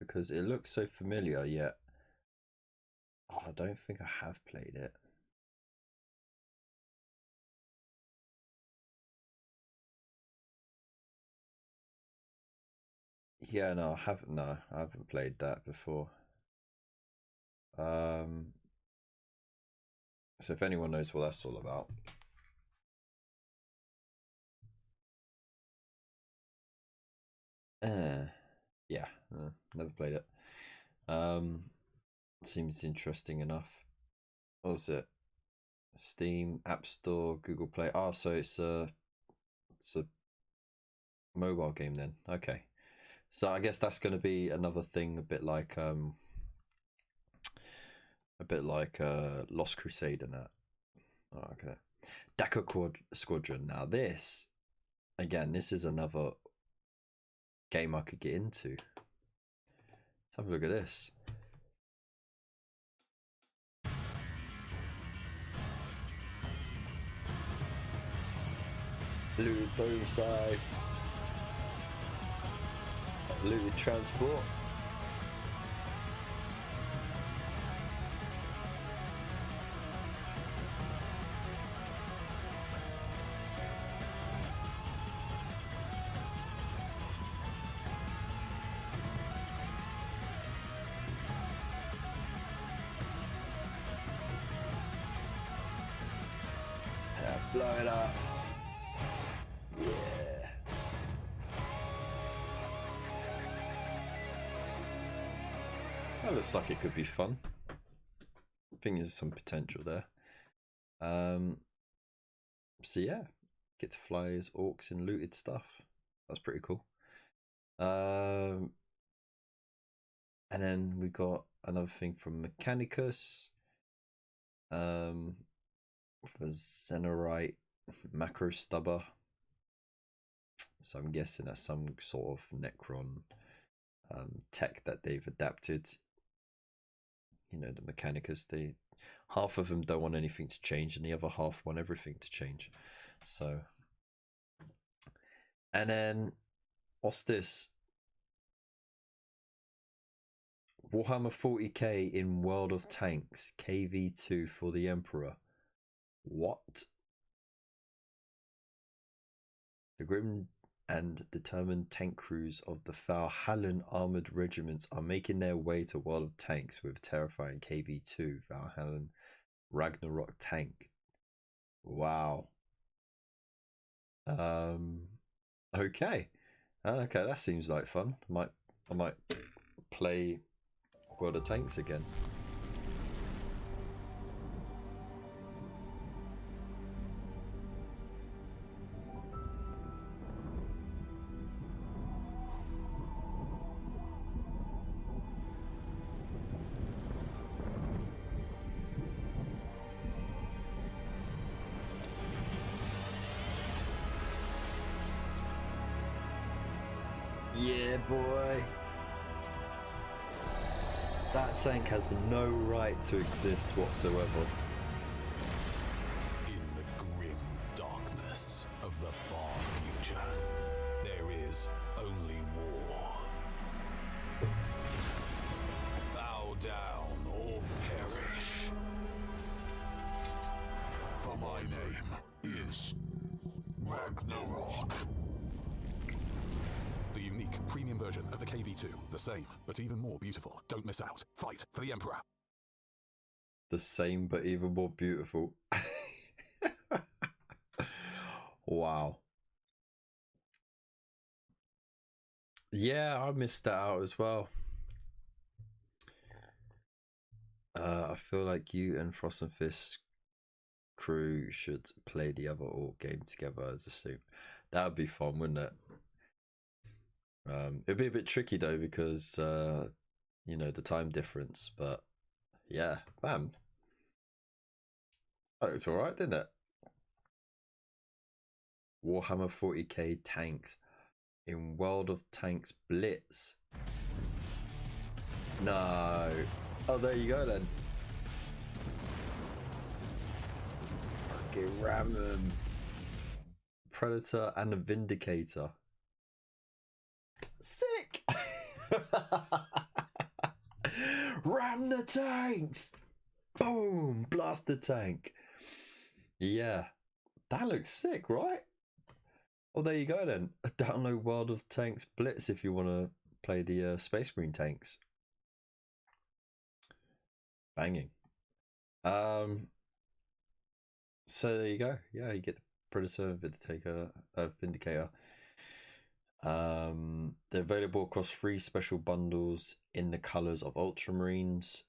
Because it looks so familiar, yet I don't think I have played it. Yeah, no, I haven't. No, I haven't played that before. So if anyone knows what that's all about, yeah, never played it. Seems interesting enough. What was it? Steam, App Store, Google Play. Oh, so it's a mobile game then. Okay. So I guess that's going to be another thing, a bit like Lost Crusade and that. Oh, okay. Dakar Squadron. Now this, again, this is another game I could get into. Let's have a look at this. Looted dome side. Looted transport. Yeah, blow it up. Yeah. That looks like it could be fun. I think there's some potential there. So yeah, get to fly as orcs and looted stuff. That's pretty cool. And then we got another thing from Mechanicus. For Zenorite macro stubber. So I'm guessing that's some sort of Necron tech that they've adapted. You know, the Mechanicus, half of them don't want anything to change and the other half want everything to change. So, and then what's this? Warhammer 40k in World of Tanks KV2 for the Emperor. What? The grim and determined tank crews of the Fauxhammer armored regiments are making their way to World of Tanks with terrifying KV2 Valhalla Ragnarok tank. Wow. Okay. Okay, that seems like fun. I might play World of Tanks again. Yeah, boy. That tank has no right to exist whatsoever. In the grim darkness of the far future, there is only war. Bow down or perish. For my name is Ragnarok. The unique premium version of the KV2. The same, but even more beautiful. Don't miss out. Fight for the Emperor. The same, but even more beautiful. Wow. Yeah, I missed that out as well. I feel like you and Frost and Fist crew should play the other orc game together as a suit. That would be fun, wouldn't it? It'd be a bit tricky though because you know, the time difference. But yeah, bam. That looks alright, didn't it? Warhammer 40k tanks in World of Tanks Blitz. No. Oh, there you go then. Okay, ram them. Predator and a Vindicator. Sick! Ram the tanks! Boom! Blast the tank. Yeah. That looks sick, right? Oh, there you go then. Download World of Tanks Blitz if you want to play the Space Marine tanks. Banging. So there you go. Yeah, you get the Predator, Vindicator. They're available across 3 special bundles in the colours of Ultramarines,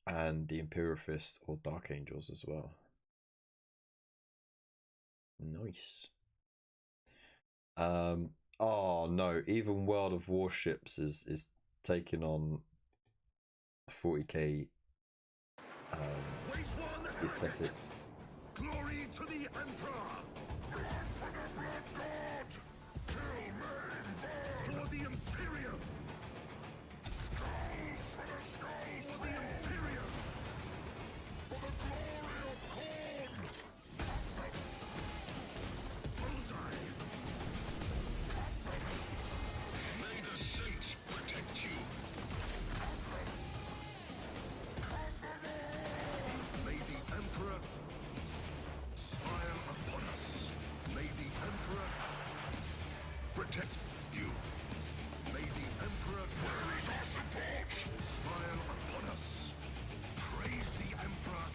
and the Imperial Fist or Dark Angels as well. Nice. Oh no, even World of Warships is taking on 40k aesthetics. Glory to the Emperor! Blood for the Blood God! Kill men for the Imperium! Skulls for the skulls for the Imperium! For the glory of Khorne! Bullseye! May the saints protect you! May the Emperor smile upon us. May the Emperor protect you. May the Emperor smile upon us. Praise the Emperor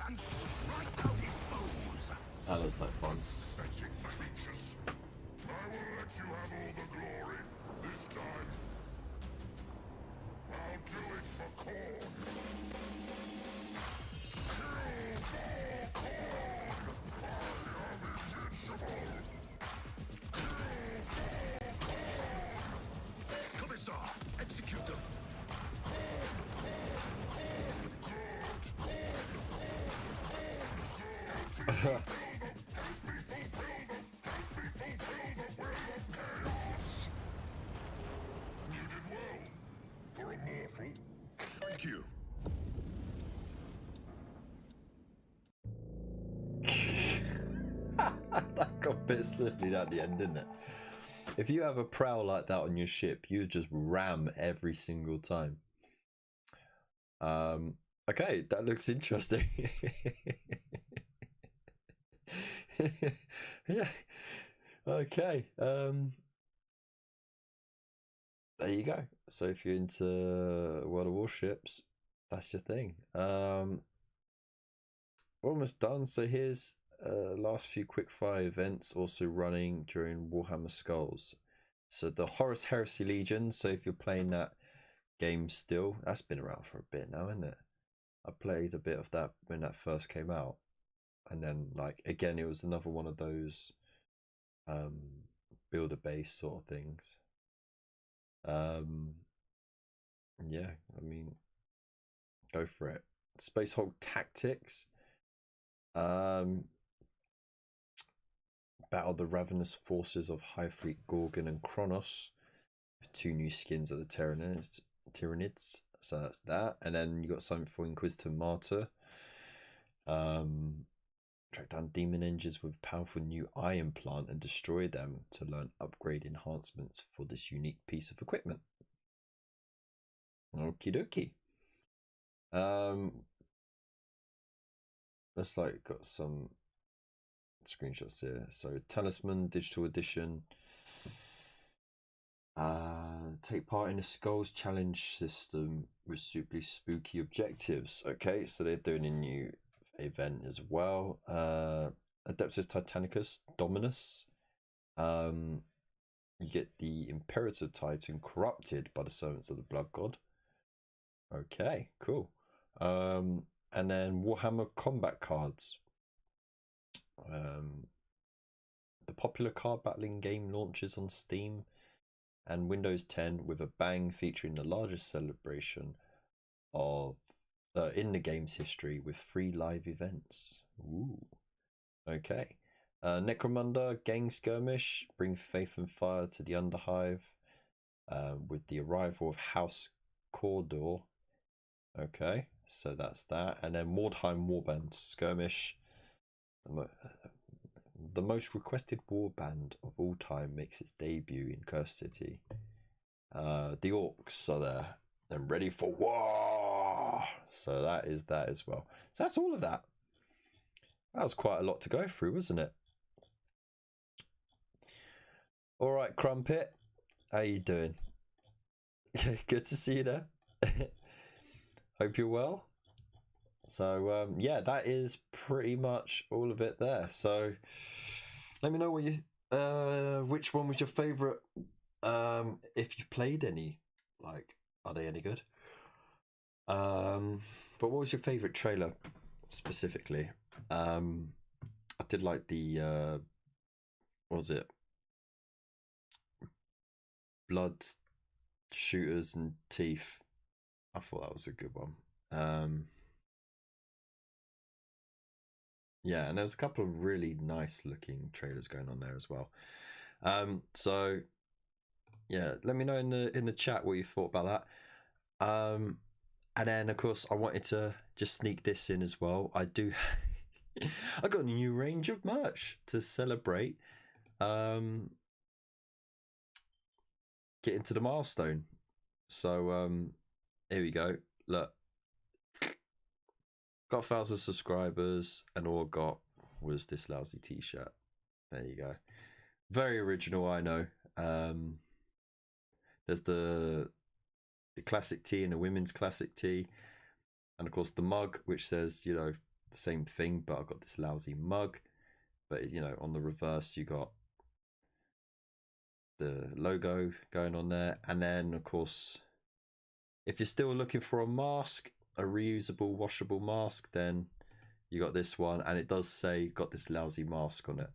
and strike out his foes. That looks like fun. Pathetic creatures. I will let you have all the glory. This time, I'll do it for Khorne. Kill for Khorne. I am invincible. Kill for Khorne. Commissar, execute them. Khorne, Khorne, Khorne, good. Khorne, Khorne, Khorne, Khorne. Help me fulfill them. Help me fulfill the will of chaos. You did well for a mortal. Thank you. That got a bit silly at the end, didn't it? If you have a prowl like that on your ship, you just ram every single time. Okay, that looks interesting. Yeah. Okay. There you go. So if you're into World of Warships, that's your thing. We're almost done. So here's last few quickfire events also running during Warhammer Skulls. So the Horus Heresy Legion. So if you're playing that game still, that's been around for a bit now, isn't it? I played a bit of that when that first came out, and then like again it was another one of those builder base sort of things. Yeah, I mean, go for it. Space Hulk Tactics. Battle the ravenous forces of High Fleet Gorgon and Kronos with 2 new skins of the Tyranids. So that's that. And then you got something for Inquisitor Martyr. Track down demon engines with powerful new eye implant and destroy them to learn upgrade enhancements for this unique piece of equipment. Okie dokie. Let's like got some screenshots here. So Talisman Digital Edition. Take part in a Skulls Challenge system with super spooky objectives. Okay, so they're doing a new event as well. Adeptus Titanicus Dominus. You get the Imperator Titan corrupted by the servants of the Blood God. Okay, cool. And then Warhammer combat cards. The popular card battling game launches on Steam and Windows 10 with a bang, featuring the largest celebration of in the game's history with 3 live events. Ooh, okay. Necromunda gang skirmish, bring faith and fire to the Underhive, with the arrival of House Cordor. Okay, so that's that. And then Mordheim Warband skirmish. The most requested warband of all time makes its debut in Cursed City. The orcs are there and ready for war. So that is that as well. So that's all of that. That was quite a lot to go through, wasn't it? All right, Crumpet, how you doing? Good to see you there. Hope you're well. So yeah, that is pretty much all of it there. So let me know what you which one was your favorite, if you've played any, like, are they any good? But what was your favorite trailer specifically? I did like the what was it, blood, shooters and teeth. I thought that was a good one. Yeah, and there's a couple of really nice looking trailers going on there as well. So yeah, let me know in the chat what you thought about that. And then of course I wanted to just sneak this in as well. I got a new range of merch to celebrate getting to the milestone. So here we go. Look, got 1,000 subscribers, and all I got was this lousy t-shirt. There you go. Very original, I know. There's the classic tee and the women's classic tee, and of course the mug, which says, you know, the same thing, but I've got this lousy mug. But you know, on the reverse you got the logo going on there. And then of course, if you're still looking for a mask, a reusable washable mask, then you got this one, and it does say got this lousy mask on it,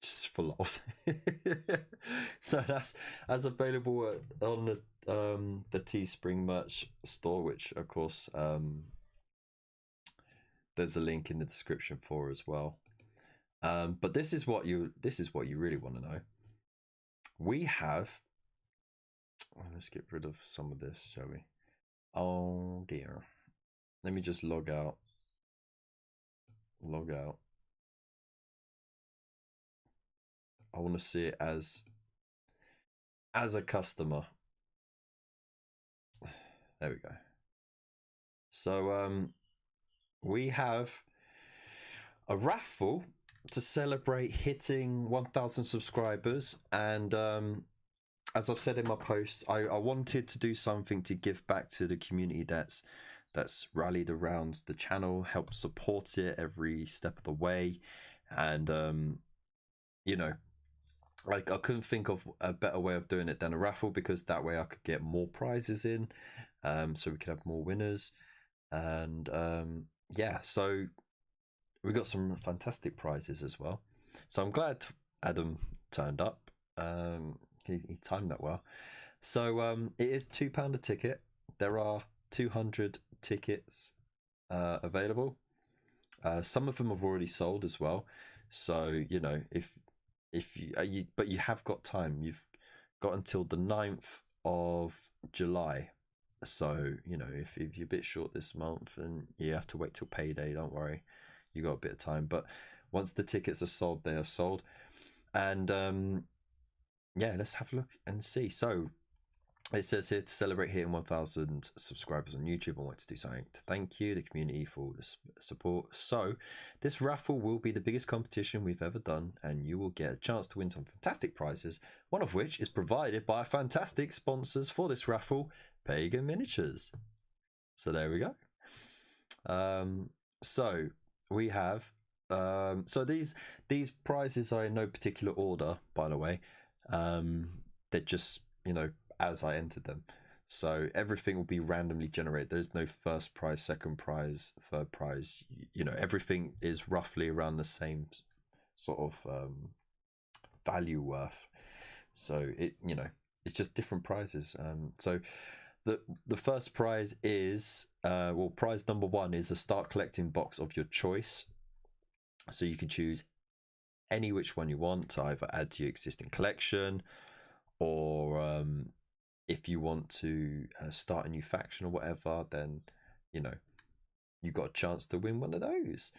just for lols. So that's available on the Teespring merch store, which of course there's a link in the description for as well. But this is what you really want to know. We have, let's get rid of some of this, shall we? Oh dear. Let me just log out. I want to see it as a customer. There we go. So we have a raffle to celebrate hitting 1,000 subscribers, and as I've said in my posts, I wanted to do something to give back to the community that's rallied around the channel, helped support it every step of the way. And you know, like, I couldn't think of a better way of doing it than a raffle, because that way I could get more prizes in, so we could have more winners. And yeah, so we got some fantastic prizes as well. So I'm glad Adam turned up. He timed that well. So it is £2 a ticket. There are 200 tickets available. Some of them have already sold as well. So, you know, if you but you have got time. You've got until the 9th of July. So, you know, if you're a bit short this month and you have to wait till payday, don't worry. You got a bit of time. But once the tickets are sold, they are sold. And yeah, let's have a look and see. So it says here, to celebrate hitting 1,000 subscribers on YouTube, I want to do something to thank you, the community, for the support. So this raffle will be the biggest competition we've ever done, and you will get a chance to win some fantastic prizes, one of which is provided by fantastic sponsors for this raffle, Pagan Miniatures. So there we go. So we have so these prizes are in no particular order, by the way. They're just, you know, as I entered them. So everything will be randomly generated. There's no first prize, second prize, third prize. You know, everything is roughly around the same sort of value worth. So it, you know, it's just different prizes. So the first prize is prize number 1 is a start collecting box of your choice. So you can choose any which one you want to either add to your existing collection, or if you want to start a new faction or whatever, then you got a chance to win one of those.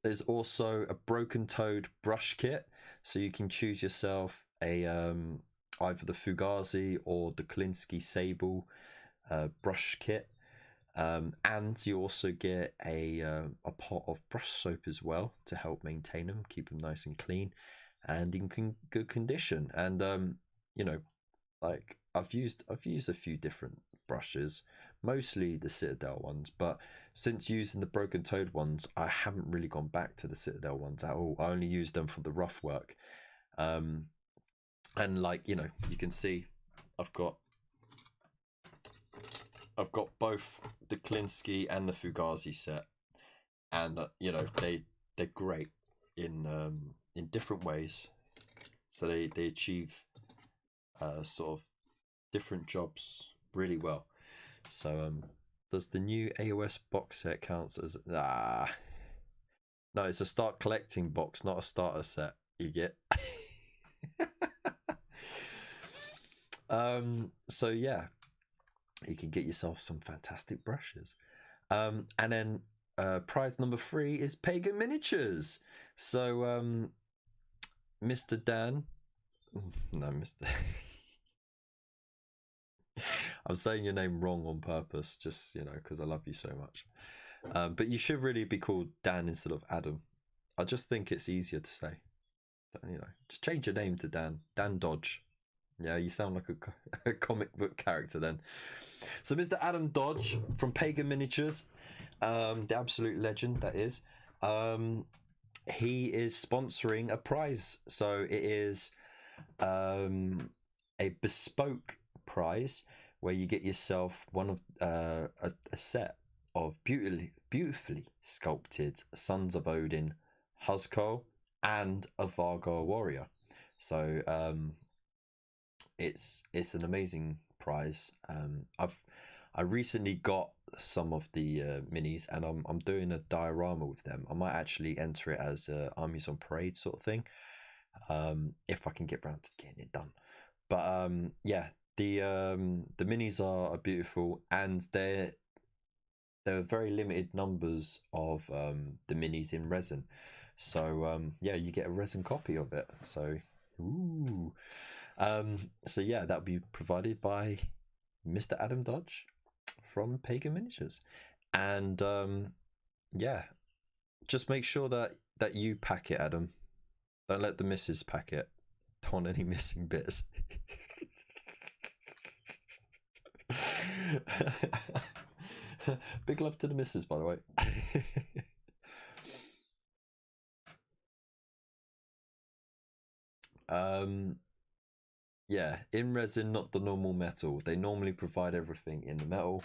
There's also a Broken Toad brush kit, so you can choose yourself a either the Fugazi or the Kolinsky Sable brush kit, and you also get a pot of brush soap as well to help maintain them, keep them nice and clean and in good condition. And like I've used a few different brushes, mostly the Citadel ones, but since using the Broken Toad ones, I haven't really gone back to the Citadel ones at all. I only use them for the rough work. And like, you can see I've got both the Kolinsky and the Fugazi set, and they're great in different ways. So they achieve sort of different jobs really well. So does the new AOS box set counts as no, it's a start collecting box, not a starter set. You get so yeah, you can get yourself some fantastic brushes. And then prize number 3 is Pagan Miniatures. So Mr. Dan, no, Mr. I'm saying your name wrong on purpose, just because I love you so much. But you should really be called Dan instead of Adam. I just think it's easier to say. Just change your name to Dan. Dan Dodge. Yeah, you sound like a comic book character then. So Mr. Adam Dodge from Pagan Miniatures, the absolute legend that is, he is sponsoring a prize. So it is a bespoke prize where you get yourself one of a set of beautifully sculpted Sons of Odin Huzko and a Vargar warrior. So it's an amazing prize. I recently got some of the minis, and I'm doing a diorama with them. I might actually enter it as Armies on Parade sort of thing, if I can get round to getting it done. But yeah, the minis are beautiful, and there are very limited numbers of the minis in resin. So yeah, you get a resin copy of it. So ooh. So yeah, that'll be provided by Mr. Adam Dodge from Pagan Miniatures. And yeah, just make sure that you pack it, Adam. Don't let the missus pack it. Don't want any missing bits. Big love to the missus, by the way. Yeah, in resin, not the normal metal. They normally provide everything in the metal,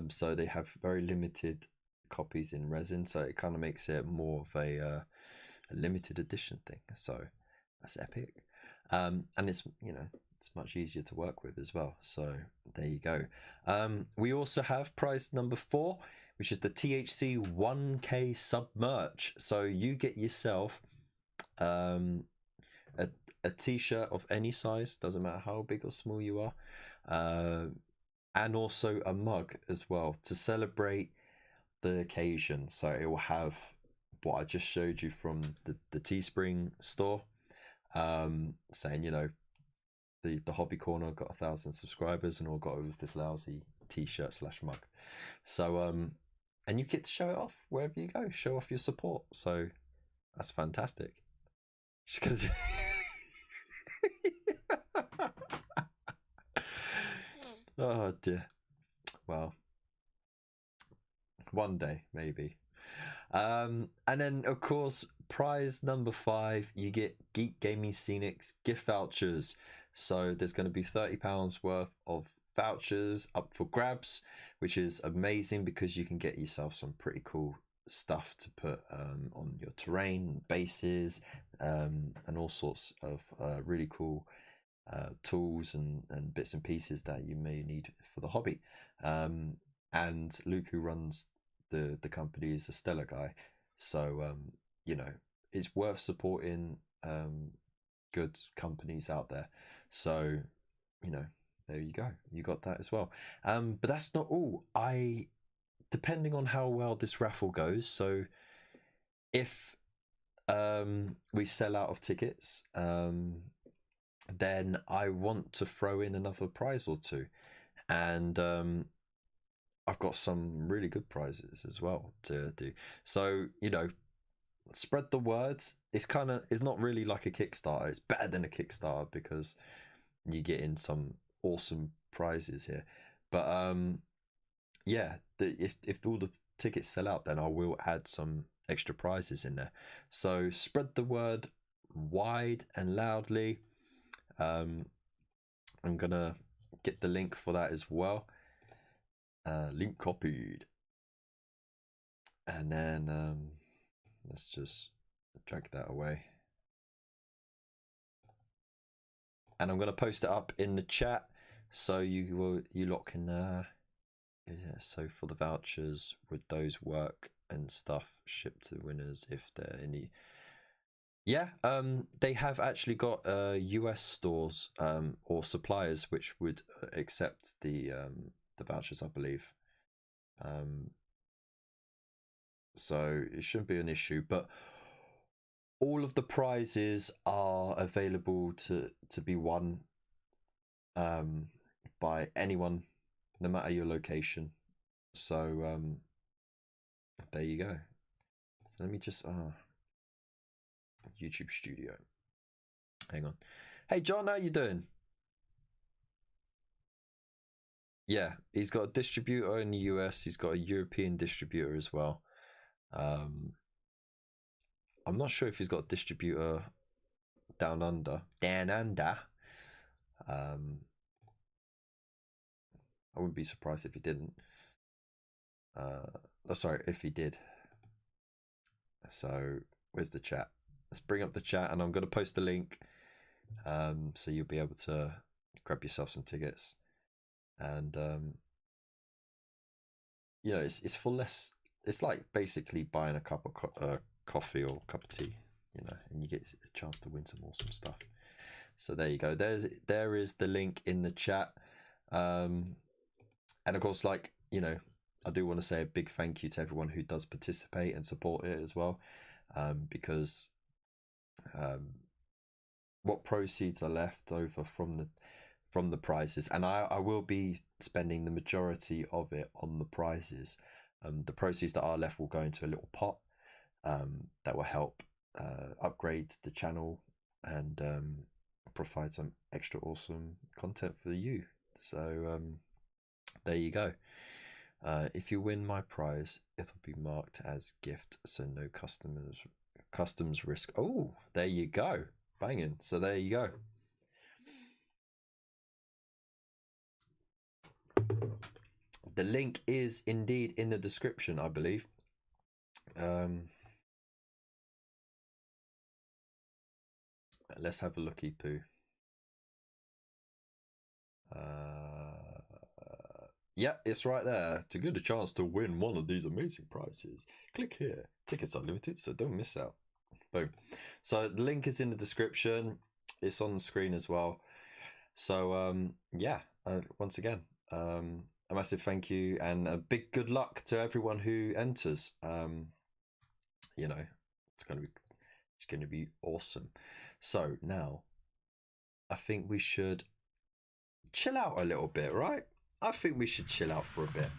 so they have very limited copies in resin, so it kind of makes it more of a limited edition thing. So that's epic, and it's it's much easier to work with as well. So there you go. We also have prize number 4, which is the THC 1K sub merch. So you get yourself a t-shirt of any size, doesn't matter how big or small you are, and also a mug as well to celebrate the occasion. So it will have what I just showed you from the Teespring store, saying the hobby corner got 1,000 subscribers, and all got was this lousy t-shirt / mug. So and you get to show it off wherever you go, show off your support. So that's fantastic. Just gonna do... Oh dear. Well, one day maybe. And then of course prize number 5, you get Geek Gaming Scenics gift vouchers. So there's going to be £30 worth of vouchers up for grabs, which is amazing because you can get yourself some pretty cool stuff to put on your terrain, bases, and all sorts of really cool tools and bits and pieces that you may need for the hobby. And Luke, who runs the company, is a stellar guy, so you know, it's worth supporting good companies out there. So, you know, there you go, you got that as well. But that's not all. Depending on how well this raffle goes, so if we sell out of tickets, then I want to throw in another prize or two, and I've got some really good prizes as well to do. So, you know, spread the word. It's not really like a Kickstarter. It's better than a Kickstarter because you get in some awesome prizes here. But yeah, if all the tickets sell out, then I will add some extra prizes in there. So spread the word wide and loudly. I'm gonna get the link for that as well. Link copied, and then let's just drag that away, and I'm gonna post it up in the chat so you lot can yeah, so for the vouchers, would those work and stuff shipped to winners if there are any? Yeah, they have actually got US stores or suppliers which would accept the vouchers, I believe. So it shouldn't be an issue, but all of the prizes are available to be won by anyone, no matter your location. So there you go. So let me just YouTube Studio. Hang on. Hey John, how you doing? Yeah, he's got a distributor in the US. He's got a European distributor as well. I'm not sure if he's got a distributor down under. I wouldn't be surprised if he didn't. Oh, sorry, if he did. So where's the chat? Let's bring up the chat, and I'm going to post the link, so you'll be able to grab yourself some tickets. And you know, it's for less. It's like basically buying a cup of coffee or a cup of tea, you know, and you get a chance to win some awesome stuff. So there you go. There is the link in the chat. And of course, like, you know, I do want to say a big thank you to everyone who does participate and support it as well, because what proceeds are left over from the prizes, and I will be spending the majority of it on the prizes. The proceeds that are left will go into a little pot that will help upgrade the channel and provide some extra awesome content for you. So there you go. If you win my prize, it'll be marked as gift, so no customs risk. Oh, there you go. Banging. So there you go. The link is indeed in the description, I believe. Let's have a looky poo. Yeah, it's right there. To get a chance to win one of these amazing prizes, click here. Tickets are limited, so don't miss out. Boom. So the link is in the description. It's on the screen as well. So yeah, once again, a massive thank you and a big good luck to everyone who enters. You know, it's going to be awesome. So now I think we should chill out a little bit, right? I think we should chill out for a bit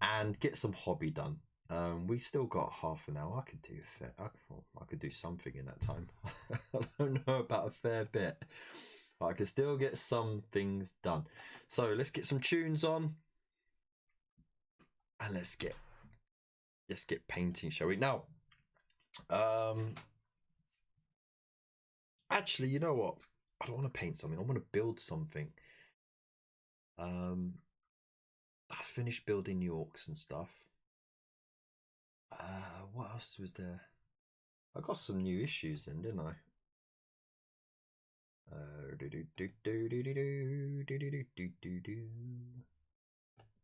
and get some hobby done. We still got half an hour. I could do something in that time. I don't know about a fair bit, but I can still get some things done. So let's get some tunes on and let's get painting, shall we? Now, actually, you know what? I don't want to paint something. I want to build something. I finished building the orcs and stuff. What else was there? I got some new issues in, didn't I?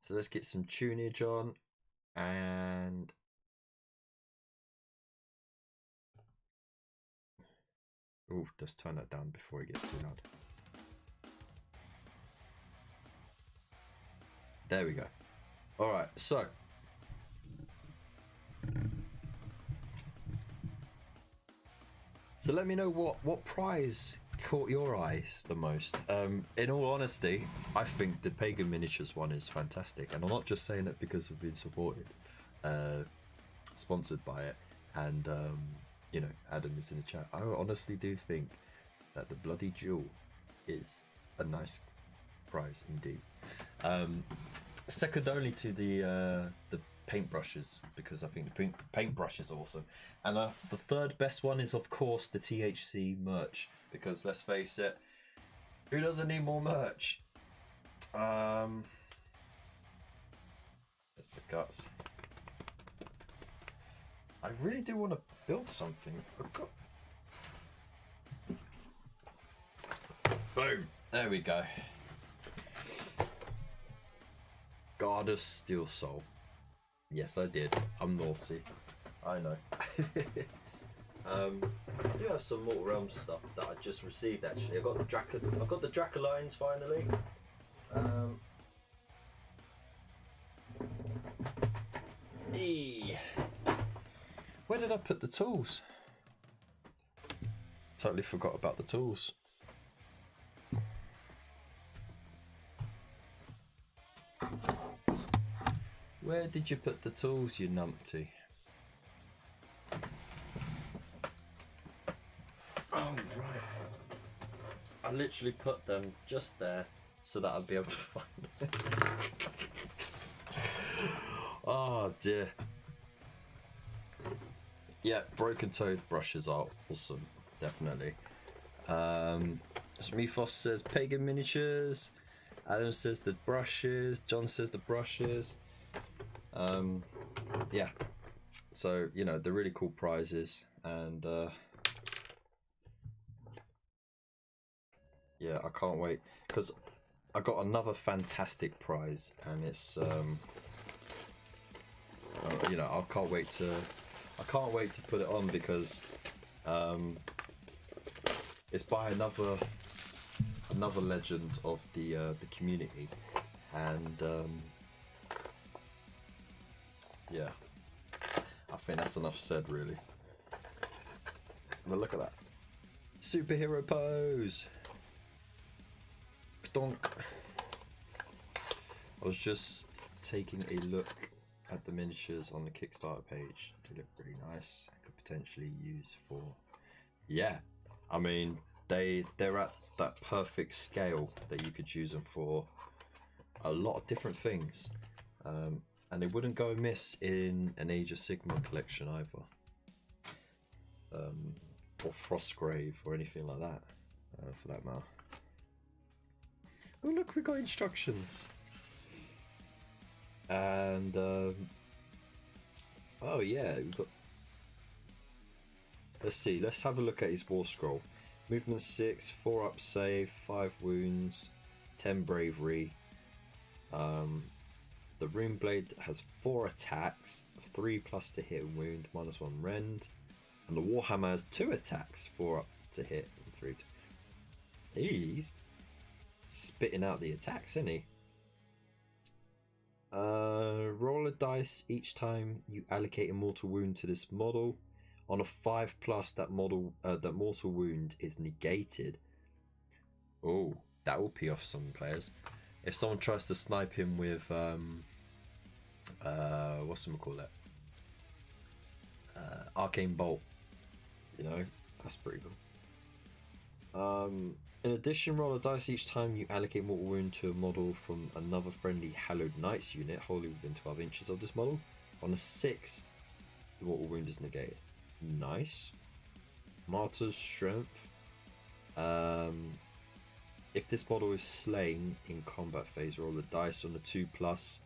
So let's get some tunage on, and oh, let's turn that down before it gets too loud. There we go. All right, so let me know what prize caught your eyes the most. In all honesty, I think the Pagan Miniatures one is fantastic, and I'm not just saying it because I've been supported, sponsored by it, and you know, Adam is in the chat. I honestly do think that the Bloody Jewel is a nice prize indeed. Second only to the paintbrushes, because I think the paintbrush is awesome, and the third best one is of course the THC merch, because let's face it, who doesn't need more merch? Let's pick guts. I really do want to build something. Boom! There we go. Goddess Steel Soul. Yes, I did. I'm naughty. I know. I do have some Mortal Realms stuff that I just received actually. I got the Dracolines finally. Where did I put the tools? Totally forgot about the tools. Where did you put the tools, you numpty? Oh, right. I literally put them just there so that I'd be able to find them. Oh, dear. Yeah, Broken Toad brushes are awesome, definitely. Mephos says Pagan Miniatures. Adam says the brushes. John says the brushes. Yeah, so you know, they're really cool prizes, and yeah, I can't wait, because I got another fantastic prize, and it's you know, I can't wait to put it on, because it's by another legend of the community, and yeah, I think that's enough said, really. But look at that. Superhero pose! Donk. I was just taking a look at the miniatures on the Kickstarter page. They look pretty nice. I could potentially use for... Yeah, I mean, they're at that perfect scale that you could use them for a lot of different things. And they wouldn't go amiss in an Age of Sigmar collection either. Or Frostgrave or anything like that, for that matter. Oh look, we got instructions. And oh yeah, we've got... Let's see, let's have a look at his war scroll. Movement 6, 4 up save, 5 wounds, 10 bravery. The Rune Blade has 4 attacks, 3+ to hit and wound, -1 rend. And the Warhammer has 2 attacks, 4 up to hit and 3 to... He's spitting out the attacks, isn't he? Roll a dice each time you allocate a mortal wound to this model. On a 5+, that mortal wound is negated. Oh, that will pee off some players. If someone tries to snipe him with whatchamacallit? Arcane Bolt. You know, that's pretty cool. In addition, roll a dice each time you allocate mortal wound to a model from another friendly Hallowed Knights unit wholly within 12 inches of this model. On a 6, the mortal wound is negated. Nice. Martyr's Strength. If this model is slain in combat phase, roll the dice on the 2+.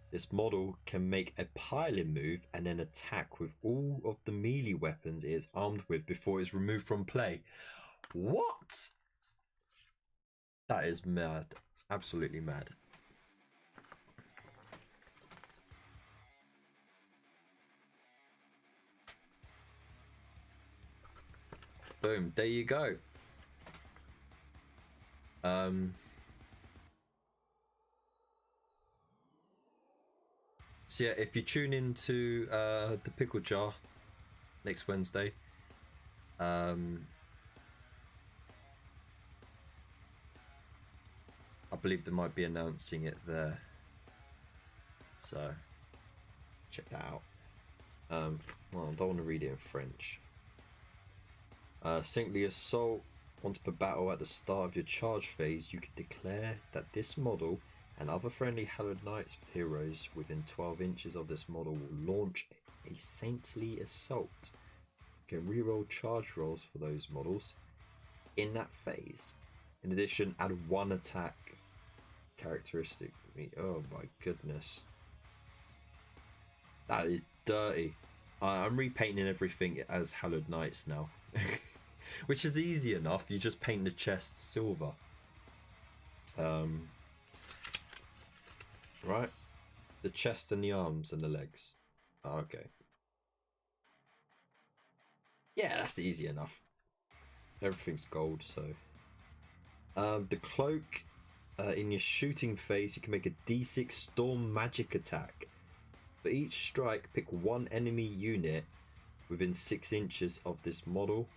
This model can make a piling move and then attack with all of the melee weapons it is armed with before it's removed from play. What? That is mad. Absolutely mad. Boom, there you go. So yeah, if you tune into the Pickle Jar next Wednesday, I believe they might be announcing it there. So check that out. Well, I don't want to read it in French. Saintly Assault. Once per battle at the start of your charge phase, you can declare that this model and other friendly Hallowed Knights heroes within 12 inches of this model will launch a Saintly Assault. You can reroll charge rolls for those models in that phase. In addition, add 1 attack characteristic. Oh my goodness. That is dirty. I'm repainting everything as Hallowed Knights now. Which is easy enough. You just paint the chest silver. Right? The chest and the arms and the legs. Okay. Yeah, that's easy enough. Everything's gold, so. The cloak. In your shooting phase, you can make a D6 storm magic attack. For each strike, pick 1 enemy unit within 6 inches of this model.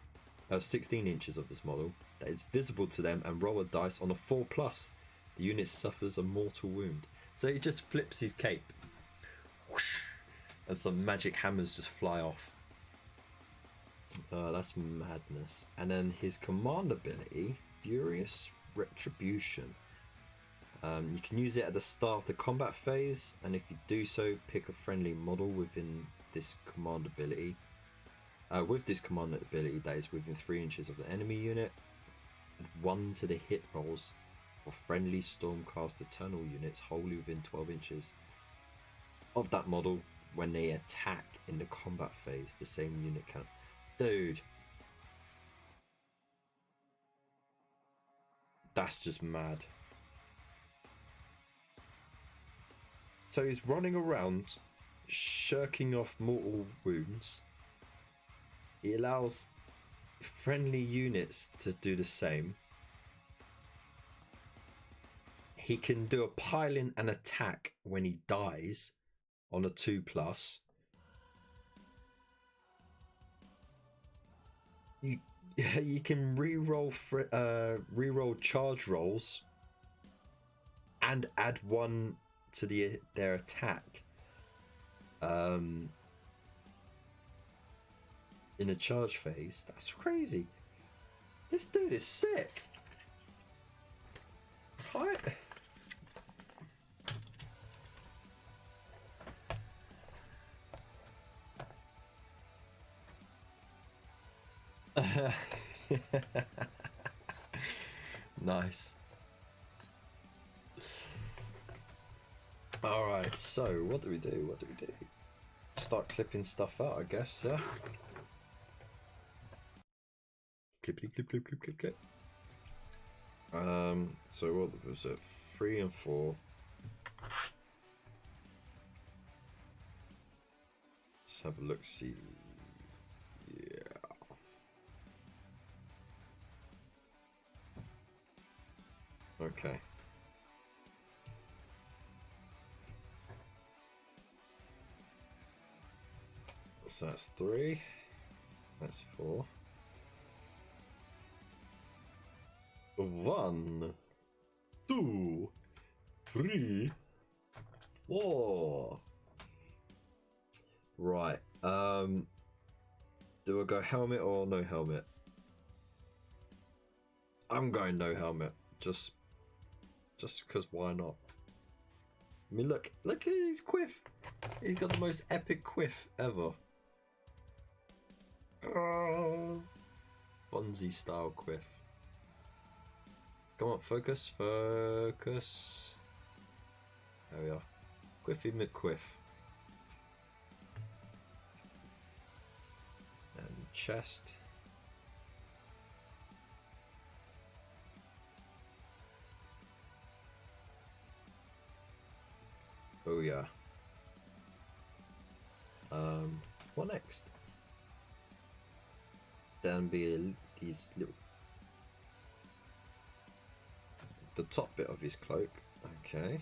16 inches of this model that is visible to them and roll a dice on a 4+. The unit suffers a mortal wound. So he just flips his cape. Whoosh, and some magic hammers just fly off. That's madness. And then his command ability, Furious Retribution. You can use it at the start of the combat phase, and if you do so, pick a friendly model within this command ability. With this command ability that is within 3 inches of the enemy unit, add 1 to the hit rolls for friendly Stormcast Eternal units wholly within 12 inches of that model when they attack in the combat phase. The same unit can. Dude. That's just mad. So he's running around, shirking off mortal wounds. He allows friendly units to do the same. He can do a pile-in and attack when he dies on a 2+. You can reroll charge rolls and add 1 to their attack. In a charge phase. That's crazy. This dude is sick. Right? Nice. Alright, so what do we do? What do we do? Start clipping stuff out, I guess, yeah? Clip. So what was it? 3 and 4. Let's have a look. See. Yeah. Okay. So that's 3. That's 4. 1, 2, 3, 4. Right. Do I go helmet or no helmet? I'm going no helmet. Just because why not? I mean, look at his quiff. He's got the most epic quiff ever. Bonzi style quiff. Come on, focus. There we are. Quiffy McQuiff. And chest. What next? Then be these little, the top bit of his cloak. Okay.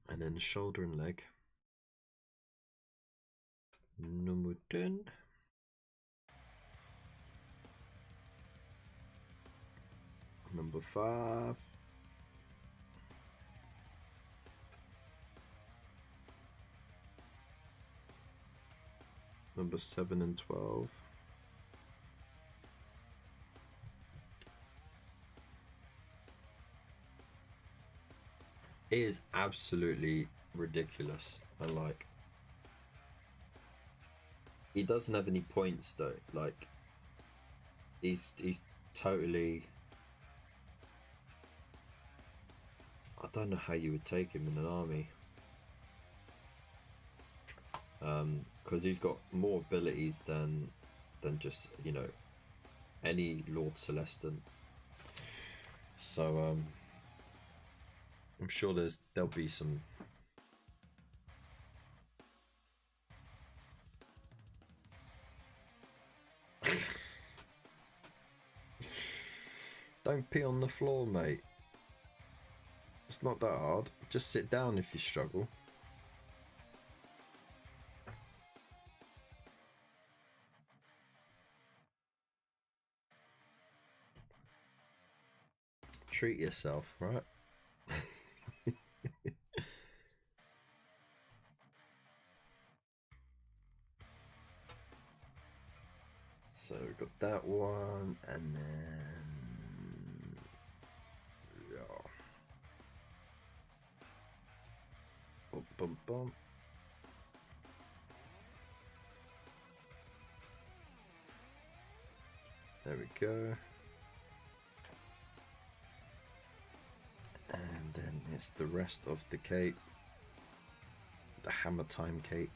And then the shoulder and leg. Number 10. Number 5. Number 7 and 12. It is absolutely ridiculous, and like, he doesn't have any points though. Like, he's totally. I don't know how you would take him in an army. Because he's got more abilities than just, you know, any Lord Celestin. So I'm sure there'll be some. Don't pee on the floor, mate. It's not that hard. Just sit down if you struggle. Treat yourself, right? So we've got that one, and then yeah. Bum, bum, bum. There we go. And then it's the rest of the cape. The Hammer Time cape.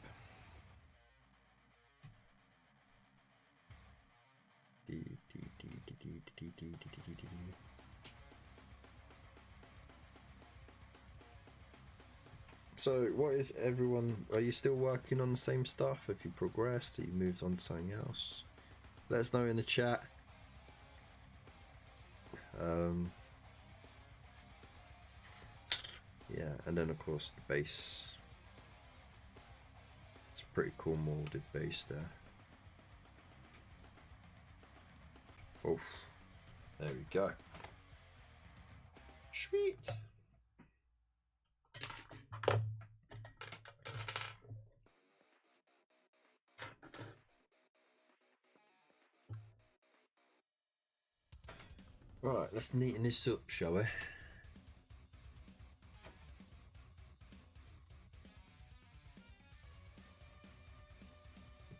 So what is everyone, are you still working on the same stuff? Have you progressed? Have you moved on to something else? Let us know in the chat. Yeah, and then of course the base. It's a pretty cool molded base there. Oof. There we go. Sweet. Right, let's neaten this up, shall we?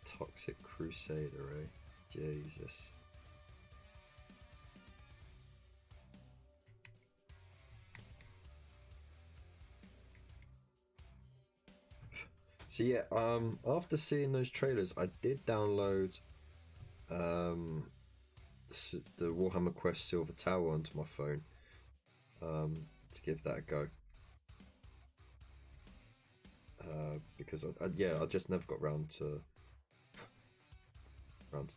Toxic Crusade array. Jesus. So yeah, after seeing those trailers, I did download the Warhammer Quest Silver Tower onto my phone to give that a go. Because I just never got round to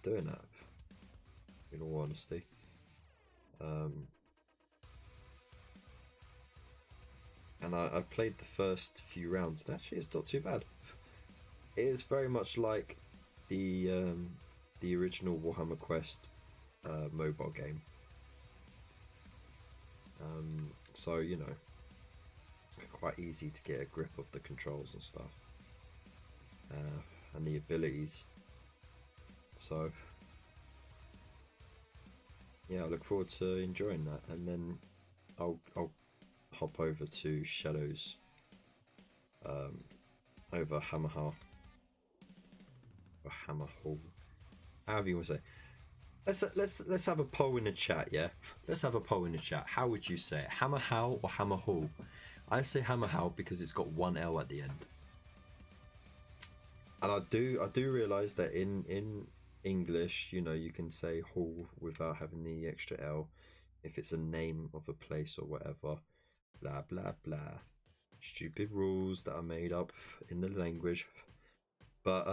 doing that, in all honesty. And I've played the first few rounds, and actually it's not too bad. It is very much like the original Warhammer Quest mobile game. So, you know, quite easy to get a grip of the controls and stuff, and the abilities. So yeah, I look forward to enjoying that, and then I'll hop over to Shadows over Hammer Hall, or Hammer Hall, however you want to say. Let's have a poll in the chat. Yeah, let's have a poll in the chat. How would you say it? Hammer Hall or Hammer Hall? I say Hammer Hall because it's got one L at the end, and I do realize that in English, you know, you can say Hall without having the extra L if it's a name of a place or whatever. Blah blah blah. Stupid rules that are made up in the language. But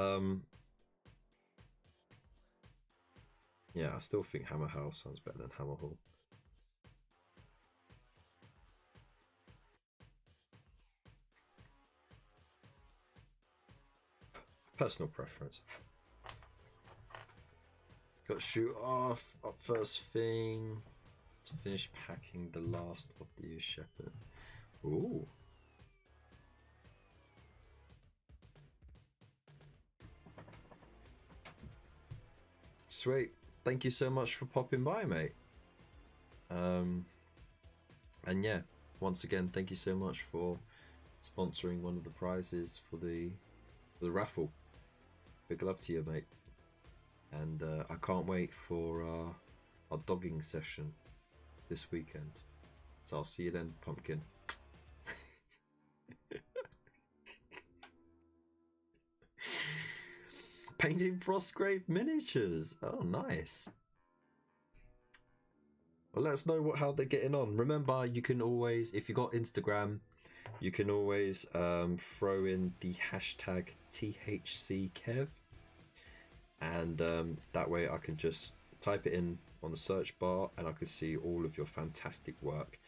yeah, I still think Hammer House sounds better than Hammer Hall. Personal preference. Got to shoot off up first thing to finish packing the last of the shepherd. Ooh. Sweet. Thank you so much for popping by, mate. And yeah, once again, thank you so much for sponsoring one of the prizes for the raffle. Big love to you, mate. And I can't wait for our dogging session this weekend. So I'll see you then, Pumpkin. Painting Frostgrave miniatures. Oh, nice. Well, let us know how they're getting on. Remember, you can always, if you got Instagram, you can always throw in the hashtag THCKev, and that way I can just type it in on the search bar and I can see all of your fantastic work.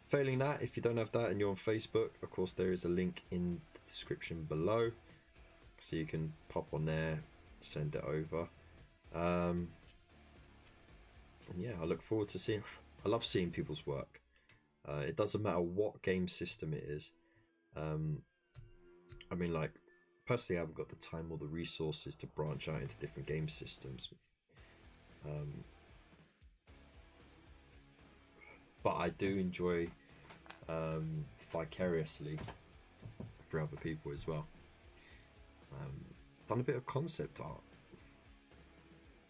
Failing that, if you don't have that and you're on Facebook, of course there is a link in the description below, so you can pop on there, send it over. And yeah, I look forward to seeing. I love seeing people's work. It doesn't matter what game system it is. I mean, like, personally I haven't got the time or the resources to branch out into different game systems, but I do enjoy vicariously for other people as well. Done a bit of concept art.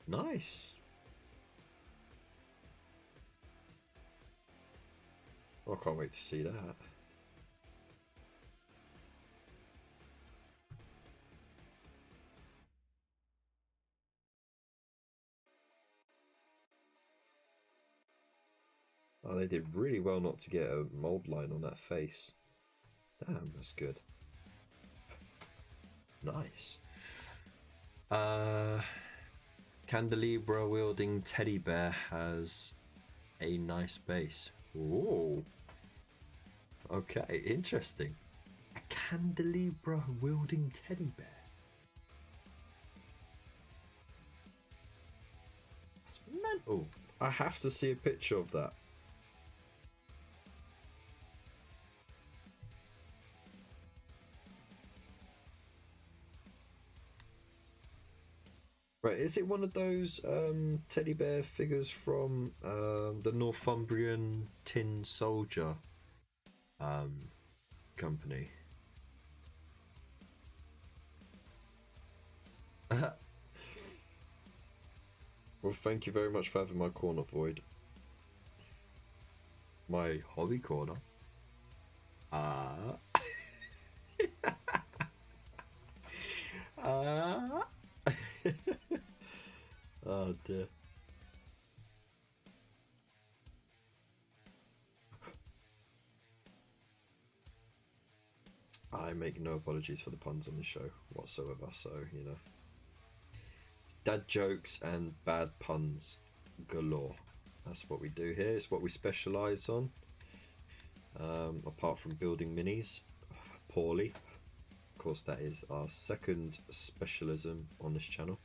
Nice. I can't wait to see that. Oh, they did really well not to get a mold line on that face. Damn, that's good. Nice. Candelabra wielding teddy bear has a nice base. Ooh. Okay, interesting. A candelabra wielding teddy bear. That's mental. I have to see a picture of that. Right, is it one of those teddy bear figures from the Northumbrian Tin Soldier company? Well, thank you very much for having my corner, Void. My hobby corner. Oh dear. I make no apologies for the puns on the show whatsoever, so you know. It's dad jokes and bad puns galore. That's what we do here. It's what we specialise on. Apart from building minis poorly. Of course, that is our second specialism on this channel.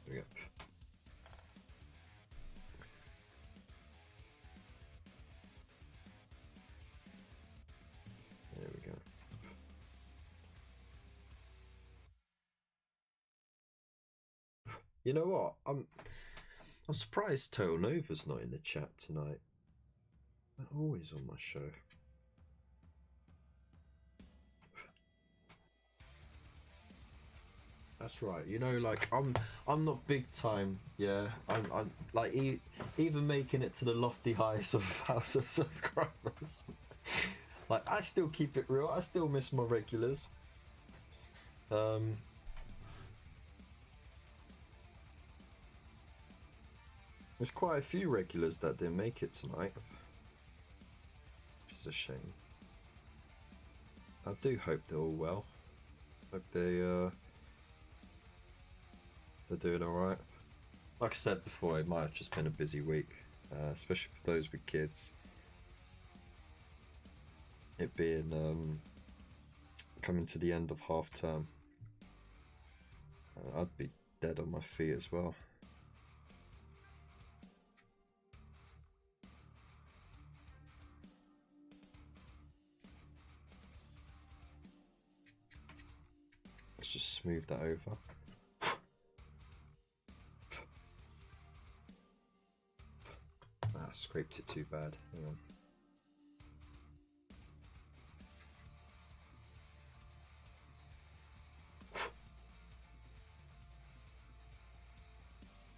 There we go. There we go. You know what? I'm surprised Total Nova's not in the chat tonight. They're always on my show. That's right. You know, like I'm not big time. Yeah, I'm like even making it to the lofty heights of 1,000 subscribers. Like I still keep it real. I still miss my regulars. There's quite a few regulars that didn't make it tonight, which is a shame. I do hope they're all well. Hope they're doing alright. Like I said before, it might have just been a busy week, especially for those with kids. It being coming to the end of half term, I'd be dead on my feet as well. Let's just smooth that over. Ah, scraped it too bad. Hang on.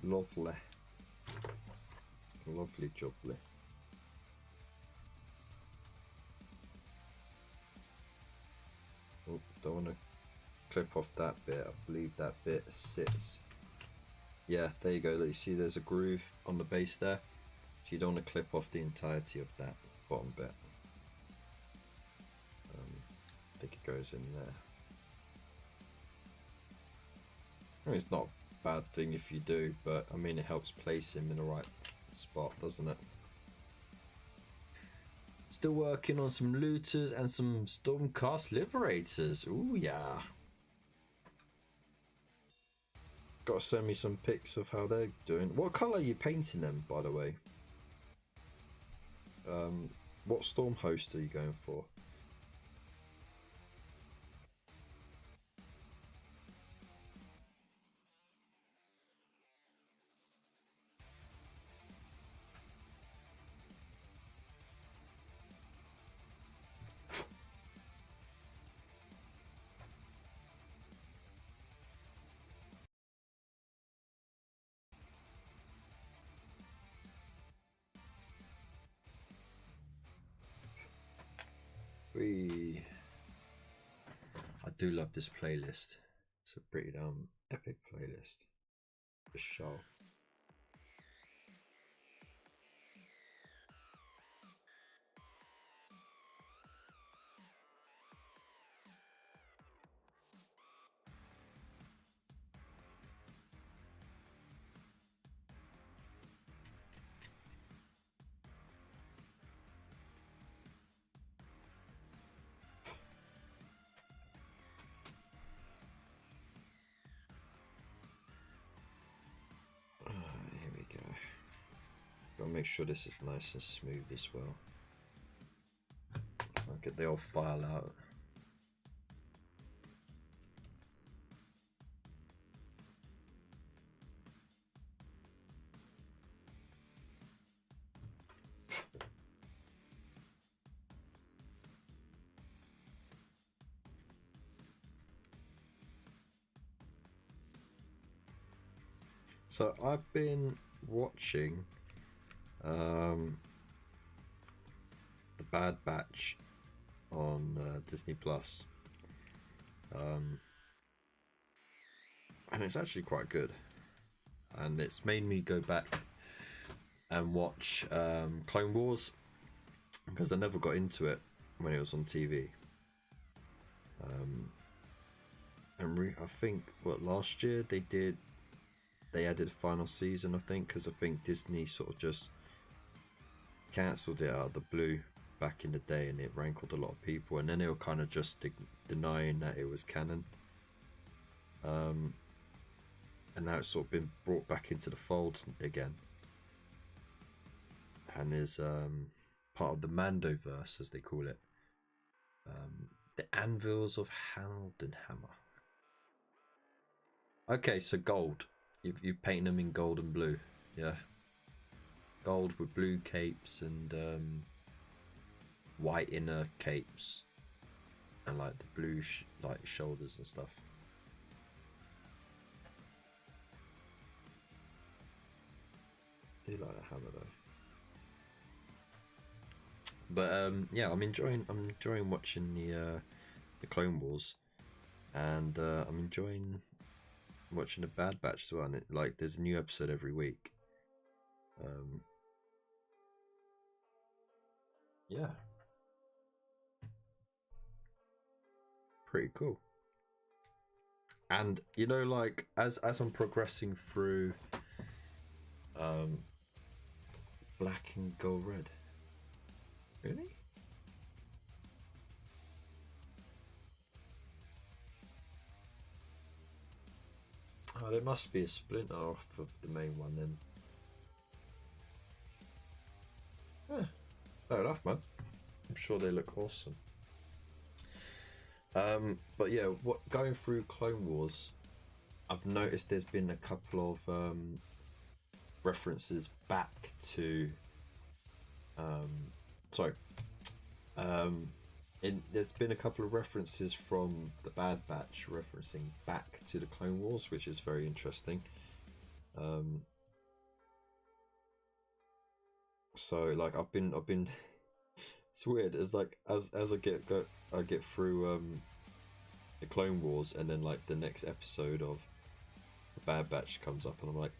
Lovely. Lovely jubbly. Oh, don't want to clip off that bit. I believe that bit sits. Yeah, there you go. Look, you see there's a groove on the base there. So you don't want to clip off the entirety of that bottom bit. I think it goes in there. I mean, it's not a bad thing if you do, but I mean it helps place him in the right spot, doesn't it? Still working on some looters and some Stormcast liberators. Ooh yeah. Gotta send me some pics of how they're doing. What colour are you painting them, by the way? What storm host are you going for? I do love this playlist. It's a pretty epic playlist for sure. Here we go. Gotta make sure this is nice and smooth as well. I'll get the old file out. So I've been watching The Bad Batch on Disney Plus, and it's actually quite good, and it's made me go back and watch Clone Wars, because I never got into it when it was on TV. And I think last year they added a final season, I think, because I think Disney sort of just cancelled it out of the blue back in the day, and it rankled a lot of people, and then they were kind of just denying that it was canon, and now it's sort of been brought back into the fold again, and is part of the Mandoverse, as they call it, the Anvils of Hammer. Okay, so gold. You paint them in gold and blue, yeah. Gold with blue capes and white inner capes, and like the blue like shoulders and stuff. I do like the hammer though. But yeah, I'm enjoying watching the Clone Wars, and I'm enjoying watching the Bad Batch as well. And like, there's a new episode every week Yeah, pretty cool. And you know, like as I'm progressing through black and gold red. Really? Oh, there must be a splinter off of the main one then. Yeah, fair enough, man. I'm sure they look awesome. But yeah, going through Clone Wars, I've noticed there's been a couple of references back to there's been a couple of references from the Bad Batch referencing back to the Clone Wars, which is very interesting. So like I've been it's weird. It's like as I get through the Clone Wars, and then like the next episode of the Bad Batch comes up, and I'm like,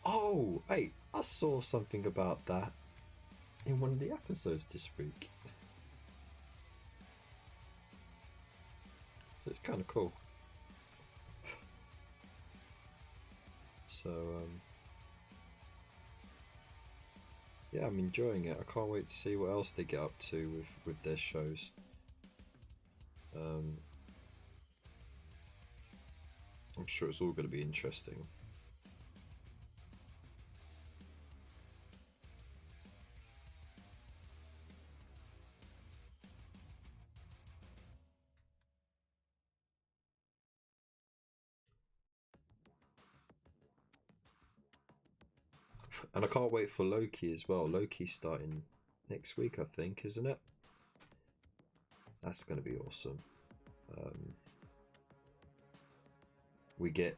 oh wait, I saw something about that in one of the episodes this week. It's kind of cool. So yeah, I'm enjoying it. I can't wait to see what else they get up to with their shows. I'm sure it's all going to be interesting. And I can't wait for Loki as well. Loki's starting next week, I think, isn't it? That's going to be awesome. We get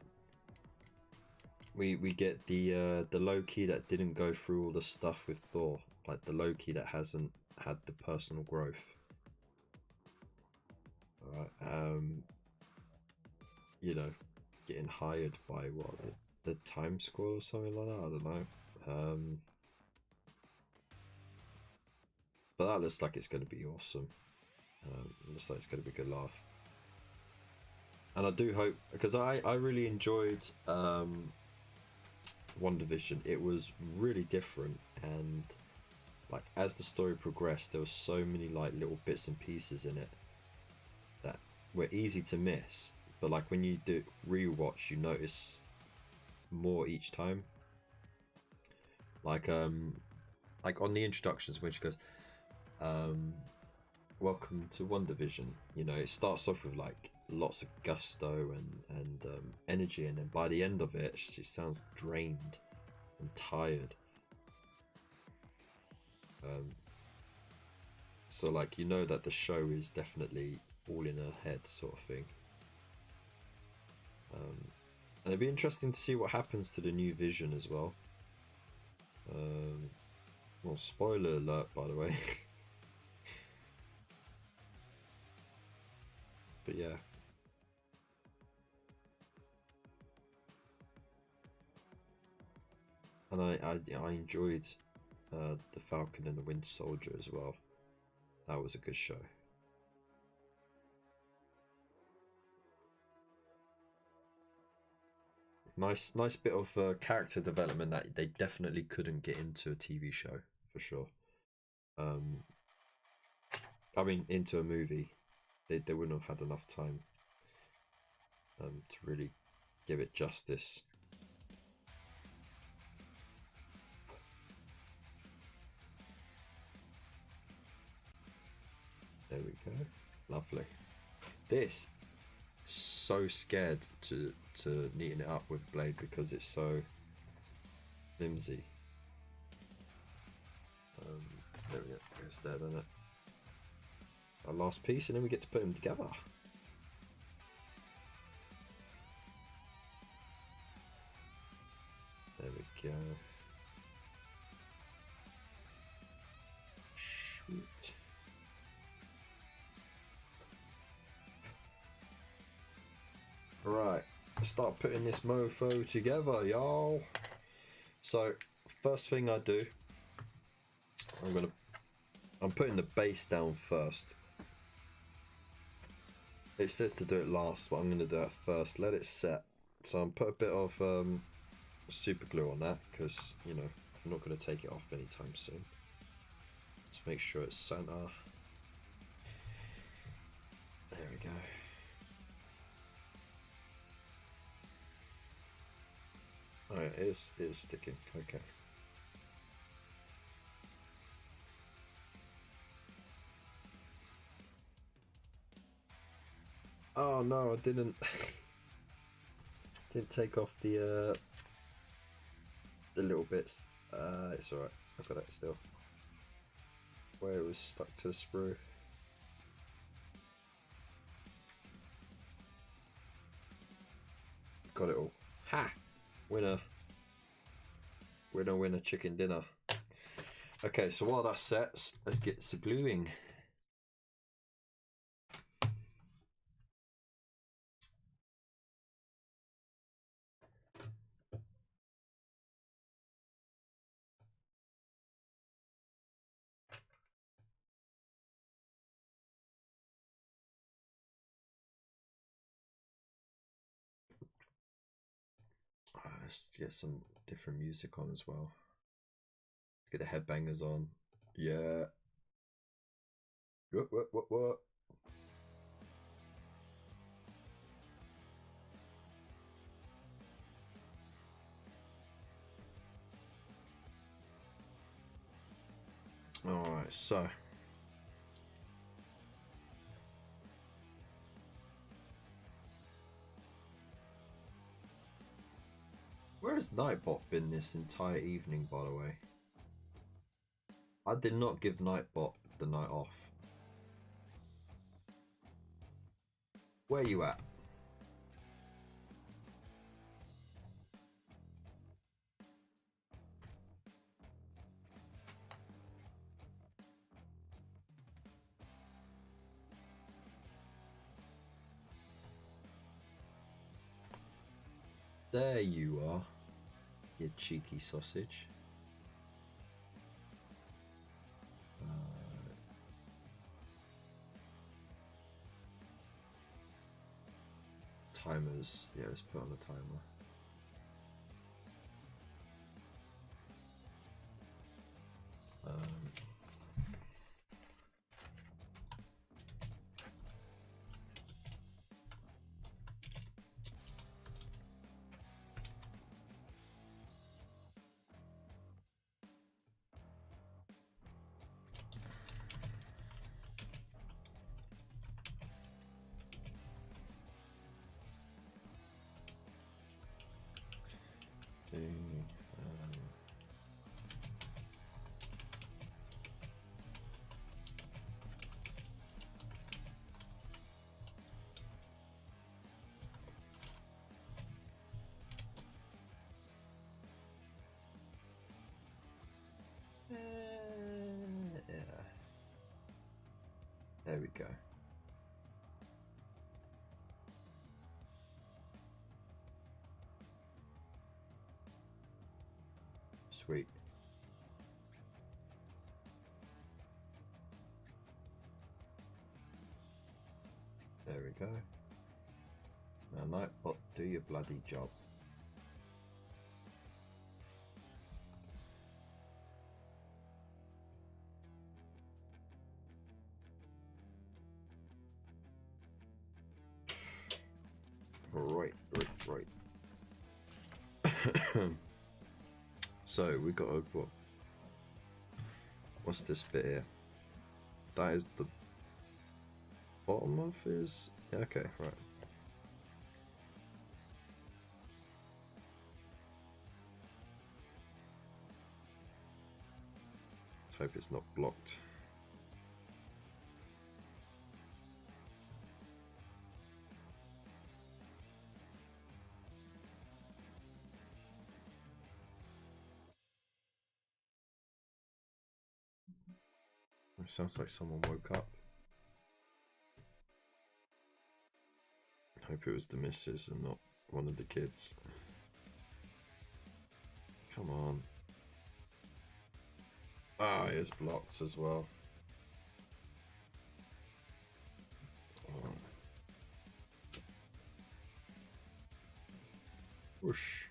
the Loki that didn't go through all the stuff with Thor, like the Loki that hasn't had the personal growth. Alright, you know, getting hired by what, the Times Square or something like that. I don't know. But that looks like it's going to be awesome. It looks like it's going to be a good laugh. And I do hope, because I really enjoyed WandaVision. It was really different, and like as the story progressed, there were so many like little bits and pieces in it that were easy to miss. But like when you do rewatch, you notice more each time. Like on the introductions when she goes, welcome to WandaVision, you know, it starts off with like lots of gusto and energy, and then by the end of it she sounds drained and tired. So like, you know that the show is definitely all in her head sort of thing. And it'd be interesting to see what happens to the new Vision as well. Well, spoiler alert, by the way. But yeah. And I enjoyed the Falcon and the Winter Soldier as well. That was a good show. Nice bit of character development that they definitely couldn't get into a TV show, for sure. I mean, into a movie, they wouldn't have had enough time to really give it justice. There we go. Lovely. This, so scared to neaten it up with blade because it's so flimsy. There we go. Goes there, doesn't it? Our last piece, and then we get to put them together. There we go. Shoot. Right, let's start putting this mofo together, y'all. So first thing I do, I'm putting the base down first. It says to do it last, but I'm gonna do it first. Let it set. So I'm put a bit of super glue on that because, you know, I'm not gonna take it off anytime soon. Just make sure it's center. There we go. Oh yeah, it is sticking. Okay. Oh no, I didn't take off the little bits. It's alright. I've got it still. Where it was stuck to the sprue. Got it all. Ha! Winner. Winner, winner, chicken dinner. Okay, so while that sets, let's get some gluing. Let's get some different music on as well. Let's get the headbangers on. Yeah. What? Alright, so. Where has Nightbot been this entire evening, by the way? I did not give Nightbot the night off. Where you at? There you are, you cheeky sausage. Timers, yeah, let's put on the timer. Yeah. There we go. Sweet. There we go. Now, Nightbot, do your bloody job. Right. So we got a what? What's this bit here? That is the bottom of his. Yeah, okay, right. Let's hope it's not blocked. It sounds like someone woke up. I hope it was the missus and not one of the kids. Come on. Ah, it's blocked as well. Whoosh.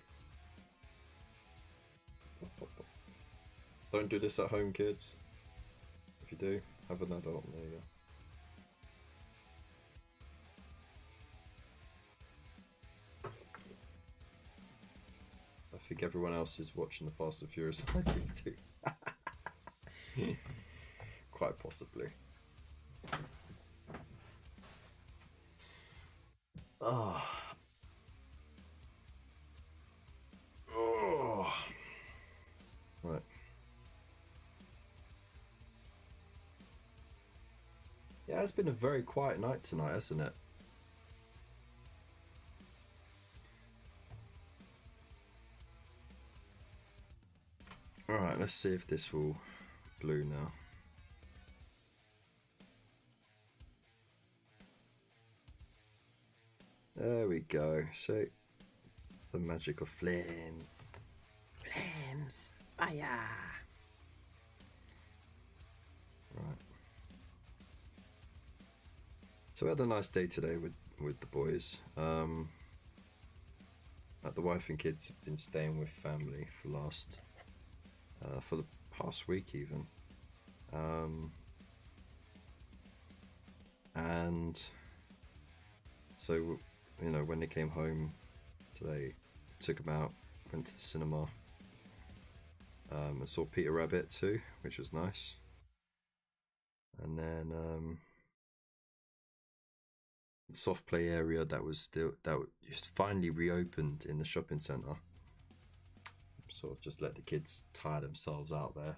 Don't do this at home, kids. If you do, have an adult. There you go. I think everyone else is watching the Fast and Furious on my TV too. Quite possibly. Oh. Oh. Right. Yeah, it's been a very quiet night tonight, hasn't it? Alright, let's see if this will glue now. There we go. So, the magic of flames. Flames. Fire. Right. So we had a nice day today with the boys. The wife and kids have been staying with family for the past week even. And so, you know, when they came home today, took them out, went to the cinema, and saw Peter Rabbit too, which was nice. And then the soft play area that was finally reopened in the shopping centre. Sort of just let the kids tire themselves out there.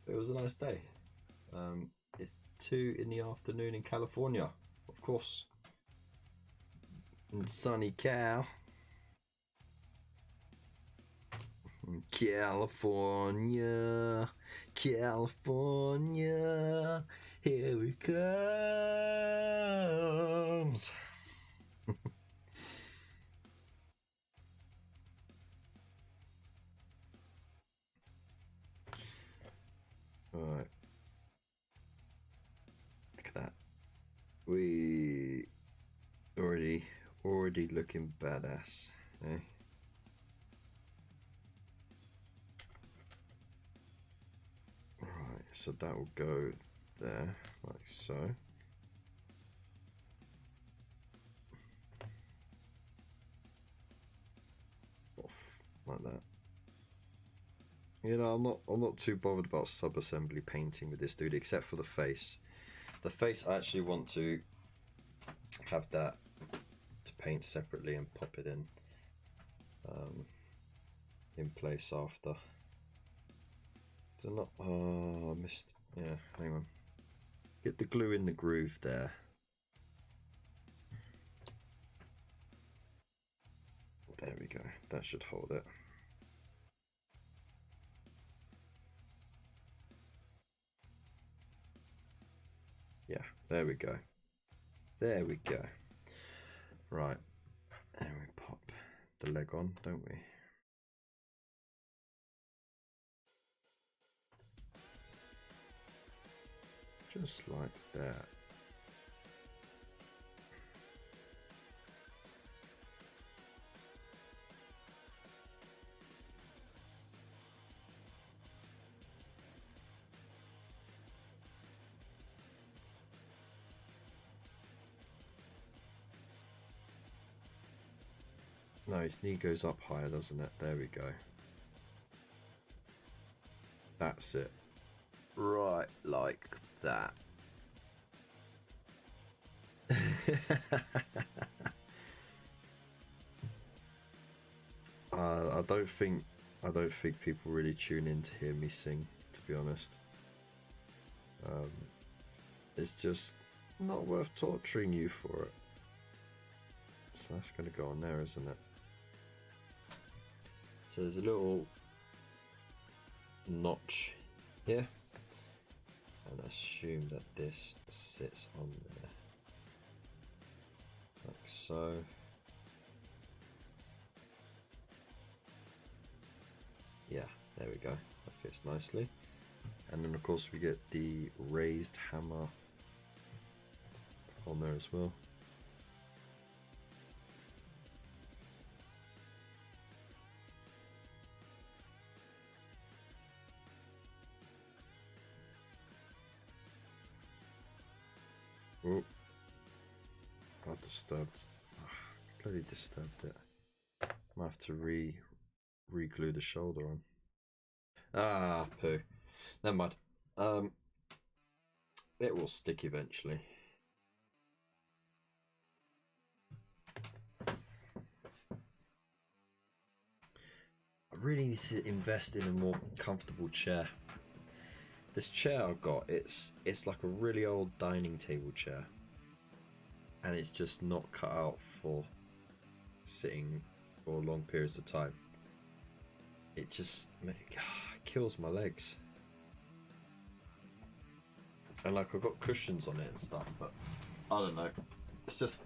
But it was a nice day. It's 2 in the afternoon in California, of course. In sunny California, California, here it comes. Alright. Look at that. We already looking badass, eh? Right, so that will go there, like so. Off, like that. You know, I'm not too bothered about sub-assembly painting with this dude, except for the face. The face, I actually want to have that to paint separately and pop it in place after. They're not. Oh, I missed. Yeah, hang on. Get the glue in the groove there. There we go. That should hold it. Yeah, there we go. There we go. Right. And we pop the leg on, don't we? Just like that. No, his knee goes up higher, doesn't it? There we go. That's it. Right, like that. I don't think people really tune in to hear me sing, to be honest. It's just not worth torturing you for it. So that's going to go on there, isn't it? So there's a little notch here, and assume that this sits on there, like so. Yeah, there we go. That fits nicely. And then of course we get the raised hammer on there as well. Oh, I disturbed. Bloody disturbed it. Might have to re-glue the shoulder on. Ah, poo. Never mind. It will stick eventually. I really need to invest in a more comfortable chair. This chair I've got, it's like a really old dining table chair, and it's just not cut out for sitting for long periods of time. It just kills my legs. And like I've got cushions on it and stuff, but I don't know. It's just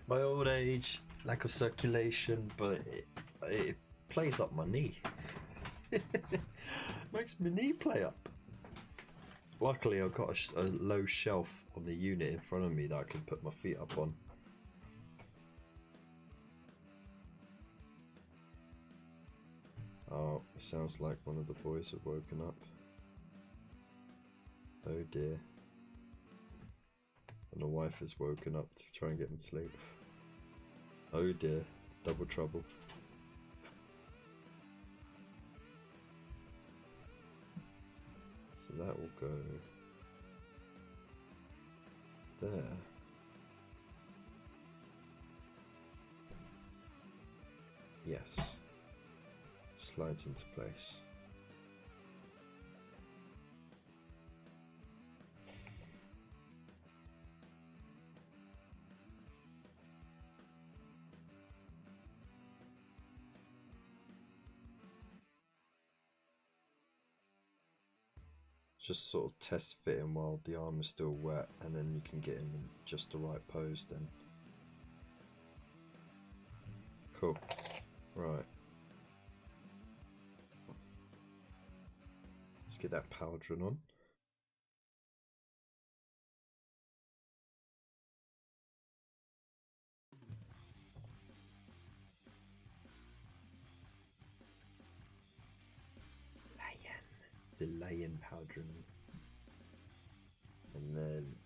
my old age, lack of circulation, but it plays up my knee. Makes my knee play up. Luckily I've got a low shelf on the unit in front of me that I can put my feet up on. Oh, it sounds like one of the boys have woken up. Oh dear. And the wife has woken up to try and get him to sleep. Oh dear, double trouble. So that will go there. Yes. Slides into place. Just sort of test fitting while the arm is still wet, and then you can get him in just the right pose then. Cool. Right. Let's get that powdering on. The laying powdering, and then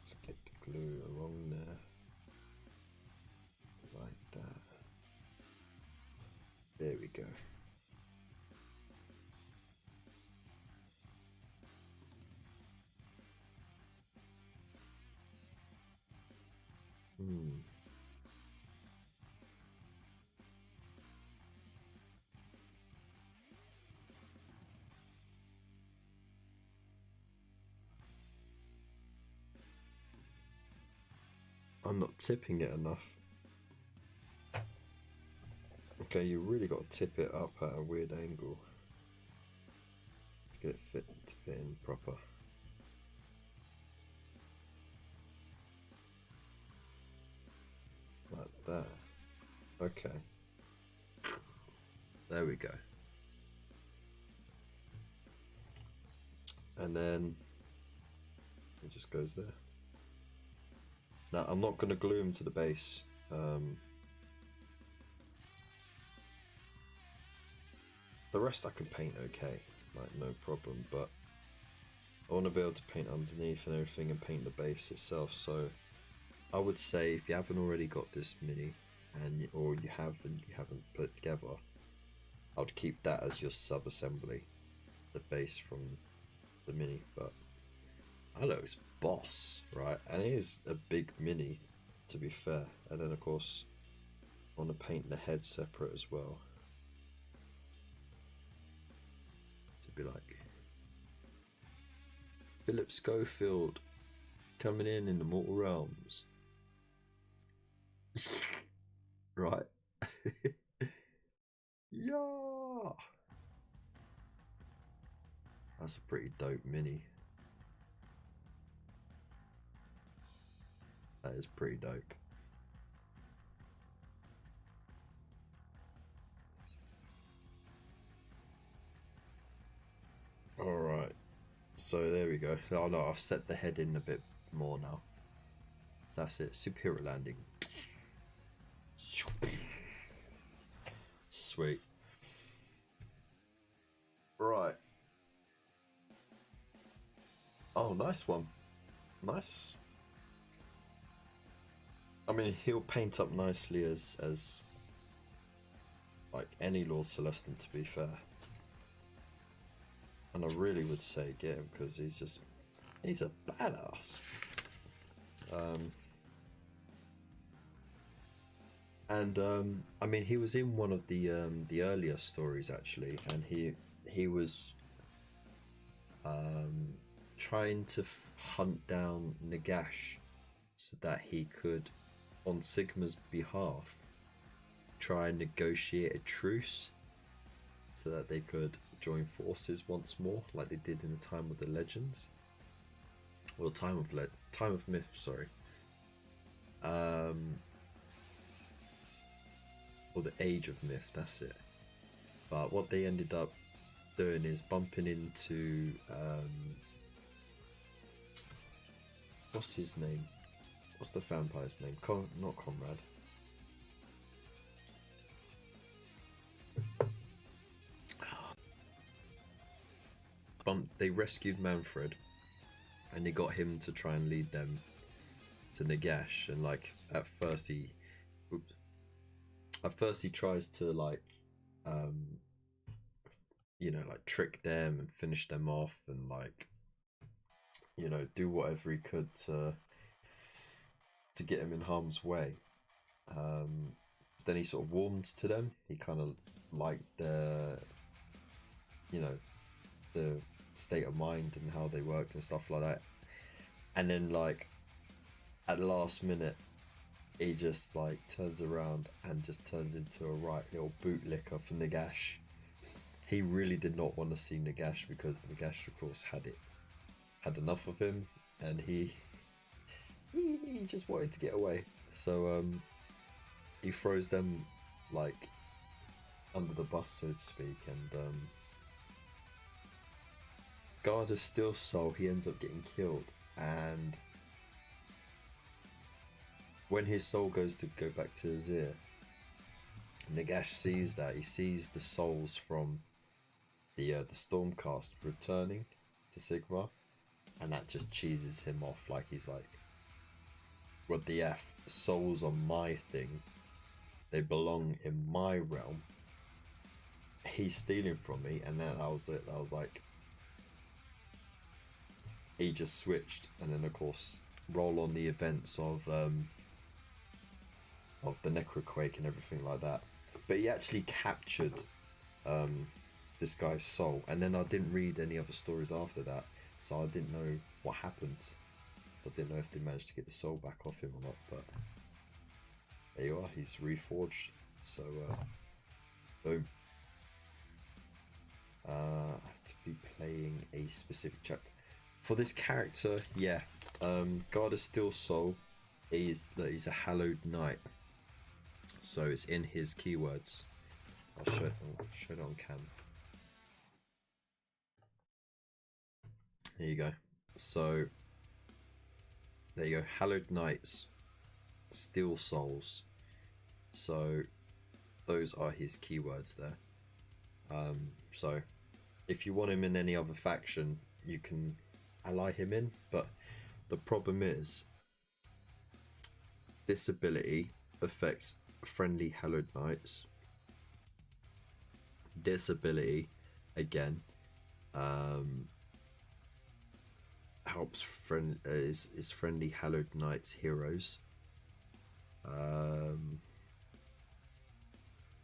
let's get the glue along there like that. There we go. I'm not tipping it enough. Okay, you really got to tip it up at a weird angle to get it to fit in proper. Like that. Okay. There we go. And then it just goes there. Now I'm not going to glue them to the base. The rest I can paint okay, like no problem, but I want to be able to paint underneath and everything and paint the base itself. So I would say if you haven't already got this mini, or you have and you haven't put it together, I would keep that as your sub-assembly, the base from the mini. But that looks boss, right? And it is a big mini, to be fair. And then of course I want to paint the head separate as well, to be like Philip Schofield coming in the mortal realms. Right. Yeah, that's a pretty dope mini. That is pretty dope. So there we go. Oh no, I've set the head in a bit more now. So that's it. Superior landing. Sweet. Right. Oh, nice one. Nice. I mean, he'll paint up nicely as like any Lord Celestin, to be fair. And I really would say get him because he's a badass. I mean, he was in one of the earlier stories actually, and he was trying to hunt down Nagash so that he could, on Sigma's behalf, try and negotiate a truce so that they could join forces once more, like they did in the time of the legends, or time of myth, sorry. Or the Age of Myth, that's it. But what they ended up doing is bumping into what's his name? What's the vampire's name? Not Conrad. They rescued Manfred, and they got him to try and lead them to Nagash. And like at first he tries to like you know, like trick them and finish them off, and like, you know, do whatever he could to get him in harm's way. Then he sort of warmed to them. He kind of liked their, you know, the state of mind and how they worked and stuff like that. And then like at the last minute, he just like turns around and just turns into a right little bootlicker for Nagash. He really did not want to see Nagash because Nagash, of course, had enough of him, and he just wanted to get away. So he throws them like under the bus, so to speak, and Guard is still Soul. He ends up getting killed, and when his soul goes to go back to Azir, Nagash sees that. He sees the souls from the Stormcast returning to Sigma, and that just cheeses him off. Like, he's like, what the F? Souls are my thing. They belong in my realm. He's stealing from me, and then that was it. That was like, he just switched, and then of course roll on the events of the Necroquake and everything like that. But he actually captured this guy's soul, and then I didn't read any other stories after that, so I didn't know what happened. So I didn't know if they managed to get the soul back off him or not. But there you are, he's reforged. So boom. I have to be playing a specific chapter for this character. Yeah, God of Steel Soul he's a hallowed knight, so it's in his keywords. I'll show it on cam. There you go. So there you go, hallowed knights, steel souls. So those are his keywords there. So if you want him in any other faction, you can ally him in, but the problem is this ability affects friendly hallowed knights. This ability again helps is friendly hallowed knights heroes.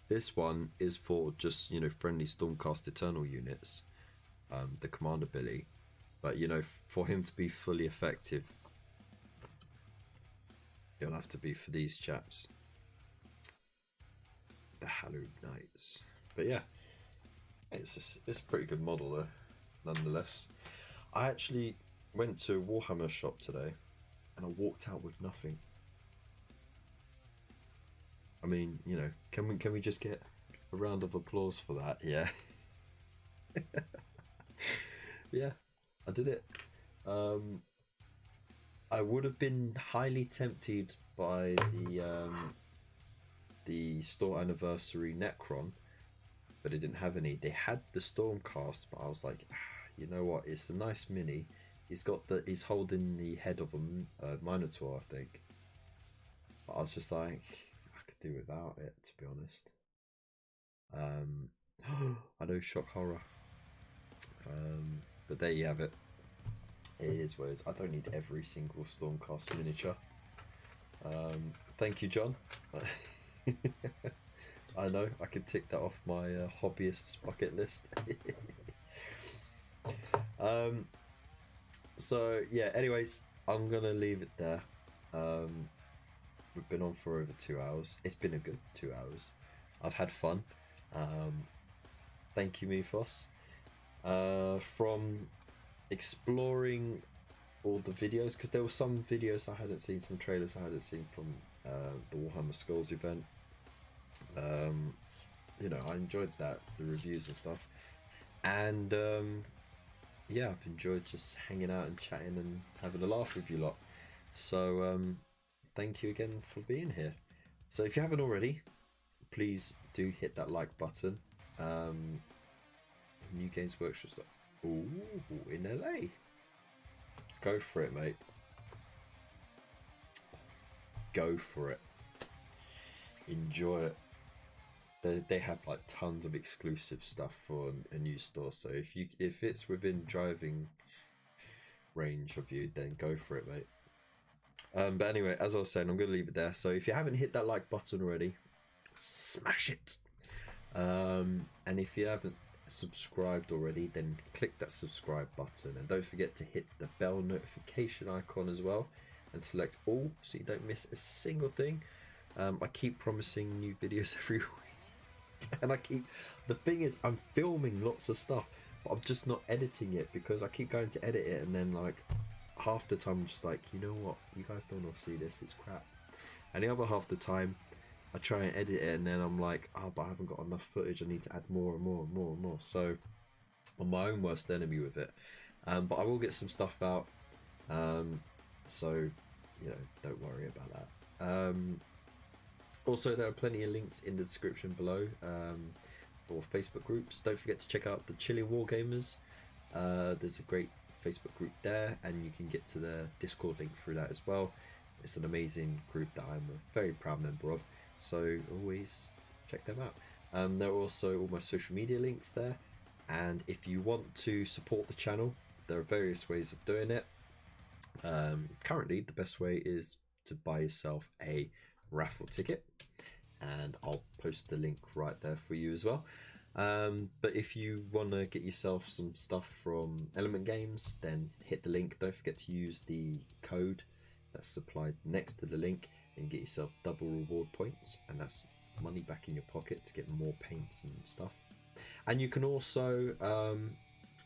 This one is for just, you know, friendly Stormcast Eternal units, the command ability. But, you know, for him to be fully effective, it'll have to be for these chaps, the hallowed knights. But yeah, it's a pretty good model though, nonetheless. I actually went to a Warhammer shop today, and I walked out with nothing. I mean, you know, can we just get a round of applause for that? Yeah. Yeah. I did it. I would have been highly tempted by the store anniversary Necron, but it didn't have any. They had the Stormcast, but I was like, you know what? It's a nice mini. He's holding the head of a Minotaur, I think. But I was just like, I could do without it, to be honest. I know, shock horror. But there you have it. It is what it is. I don't need every single Stormcast miniature. Thank you, John. I know, I could tick that off my hobbyist's bucket list. So yeah, anyways, I'm gonna leave it there. We've been on for over 2 hours. It's been a good 2 hours. I've had fun. Thank you, Mifos. From exploring all the videos, because there were some videos I hadn't seen, some trailers I hadn't seen from the Warhammer Skulls event. You know, I enjoyed that, the reviews and stuff, and yeah, I've enjoyed just hanging out and chatting and having a laugh with you lot. So thank you again for being here. So if you haven't already, please do hit that like button. New Games Workshop stuff. Ooh, in LA. Go for it, mate. Go for it. Enjoy it. They have like tons of exclusive stuff for a new store. So if it's within driving range of you, then go for it, mate. But anyway, as I was saying, I'm gonna leave it there. So if you haven't hit that like button already, smash it. And if you haven't subscribed already, then click that subscribe button, and don't forget to hit the bell notification icon as well, and select all so you don't miss a single thing. I keep promising new videos every week, and the thing is, I'm filming lots of stuff, but I'm just not editing it, because I keep going to edit it, and then like half the time I'm just like, you know what, you guys don't want to see this, it's crap. And the other half the time I try and edit it, and then I'm like, oh, but I haven't got enough footage, I need to add more and more and more and more. So I'm my own worst enemy with it. But I will get some stuff out, so you know, don't worry about that. Also, there are plenty of links in the description below for Facebook groups. Don't forget to check out the Chilling Wargamers. There's a great Facebook group there, and you can get to the Discord link through that as well. It's an amazing group that I'm a very proud member of, so always check them out. There are also all my social media links there, and if you want to support the channel, there are various ways of doing it. Currently the best way is to buy yourself a raffle ticket, and I'll post the link right there for you as well. But if you want to get yourself some stuff from Element Games, then hit the link. Don't forget to use the code that's supplied next to the link and get yourself double reward points, and that's money back in your pocket to get more paints and stuff. And you can also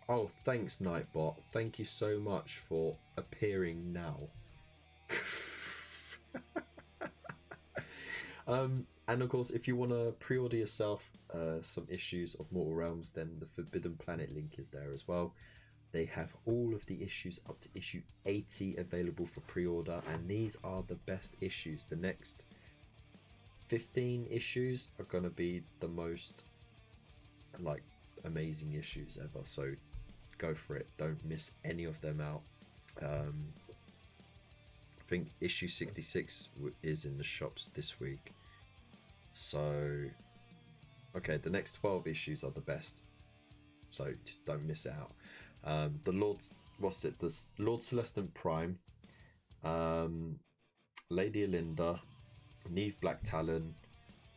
oh, thanks Nightbot, thank you so much for appearing now. And of course, if you want to pre-order yourself some issues of Mortal Realms, then the Forbidden Planet link is there as well. They have all of the issues up to issue 80 available for pre-order, and these are the best issues. The next 15 issues are going to be the most like amazing issues ever, so go for it, don't miss any of them out. I think issue 66 is in the shops this week, so okay, the next 12 issues are the best, so don't miss it out. The Lord's, what's it, the Lord Celestin Prime, Lady Alinda, Neve Black Talon,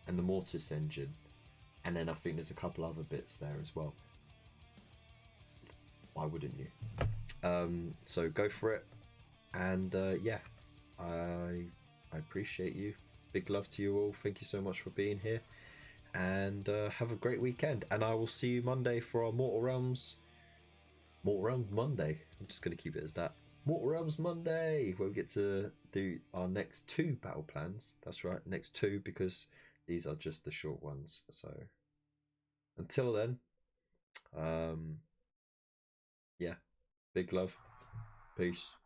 and the Mortis engine, and then I think there's a couple other bits there as well. Why wouldn't you? So go for it, and yeah, I appreciate you. Big love to you all. Thank you so much for being here, and have a great weekend. And I will see you Monday for our Mortal Realms Monday. I'm just going to keep it as that. Mortal Realms Monday, where we get to do our next 2 battle plans. That's right, next 2, because these are just the short ones. So until then, yeah, Big love. Peace.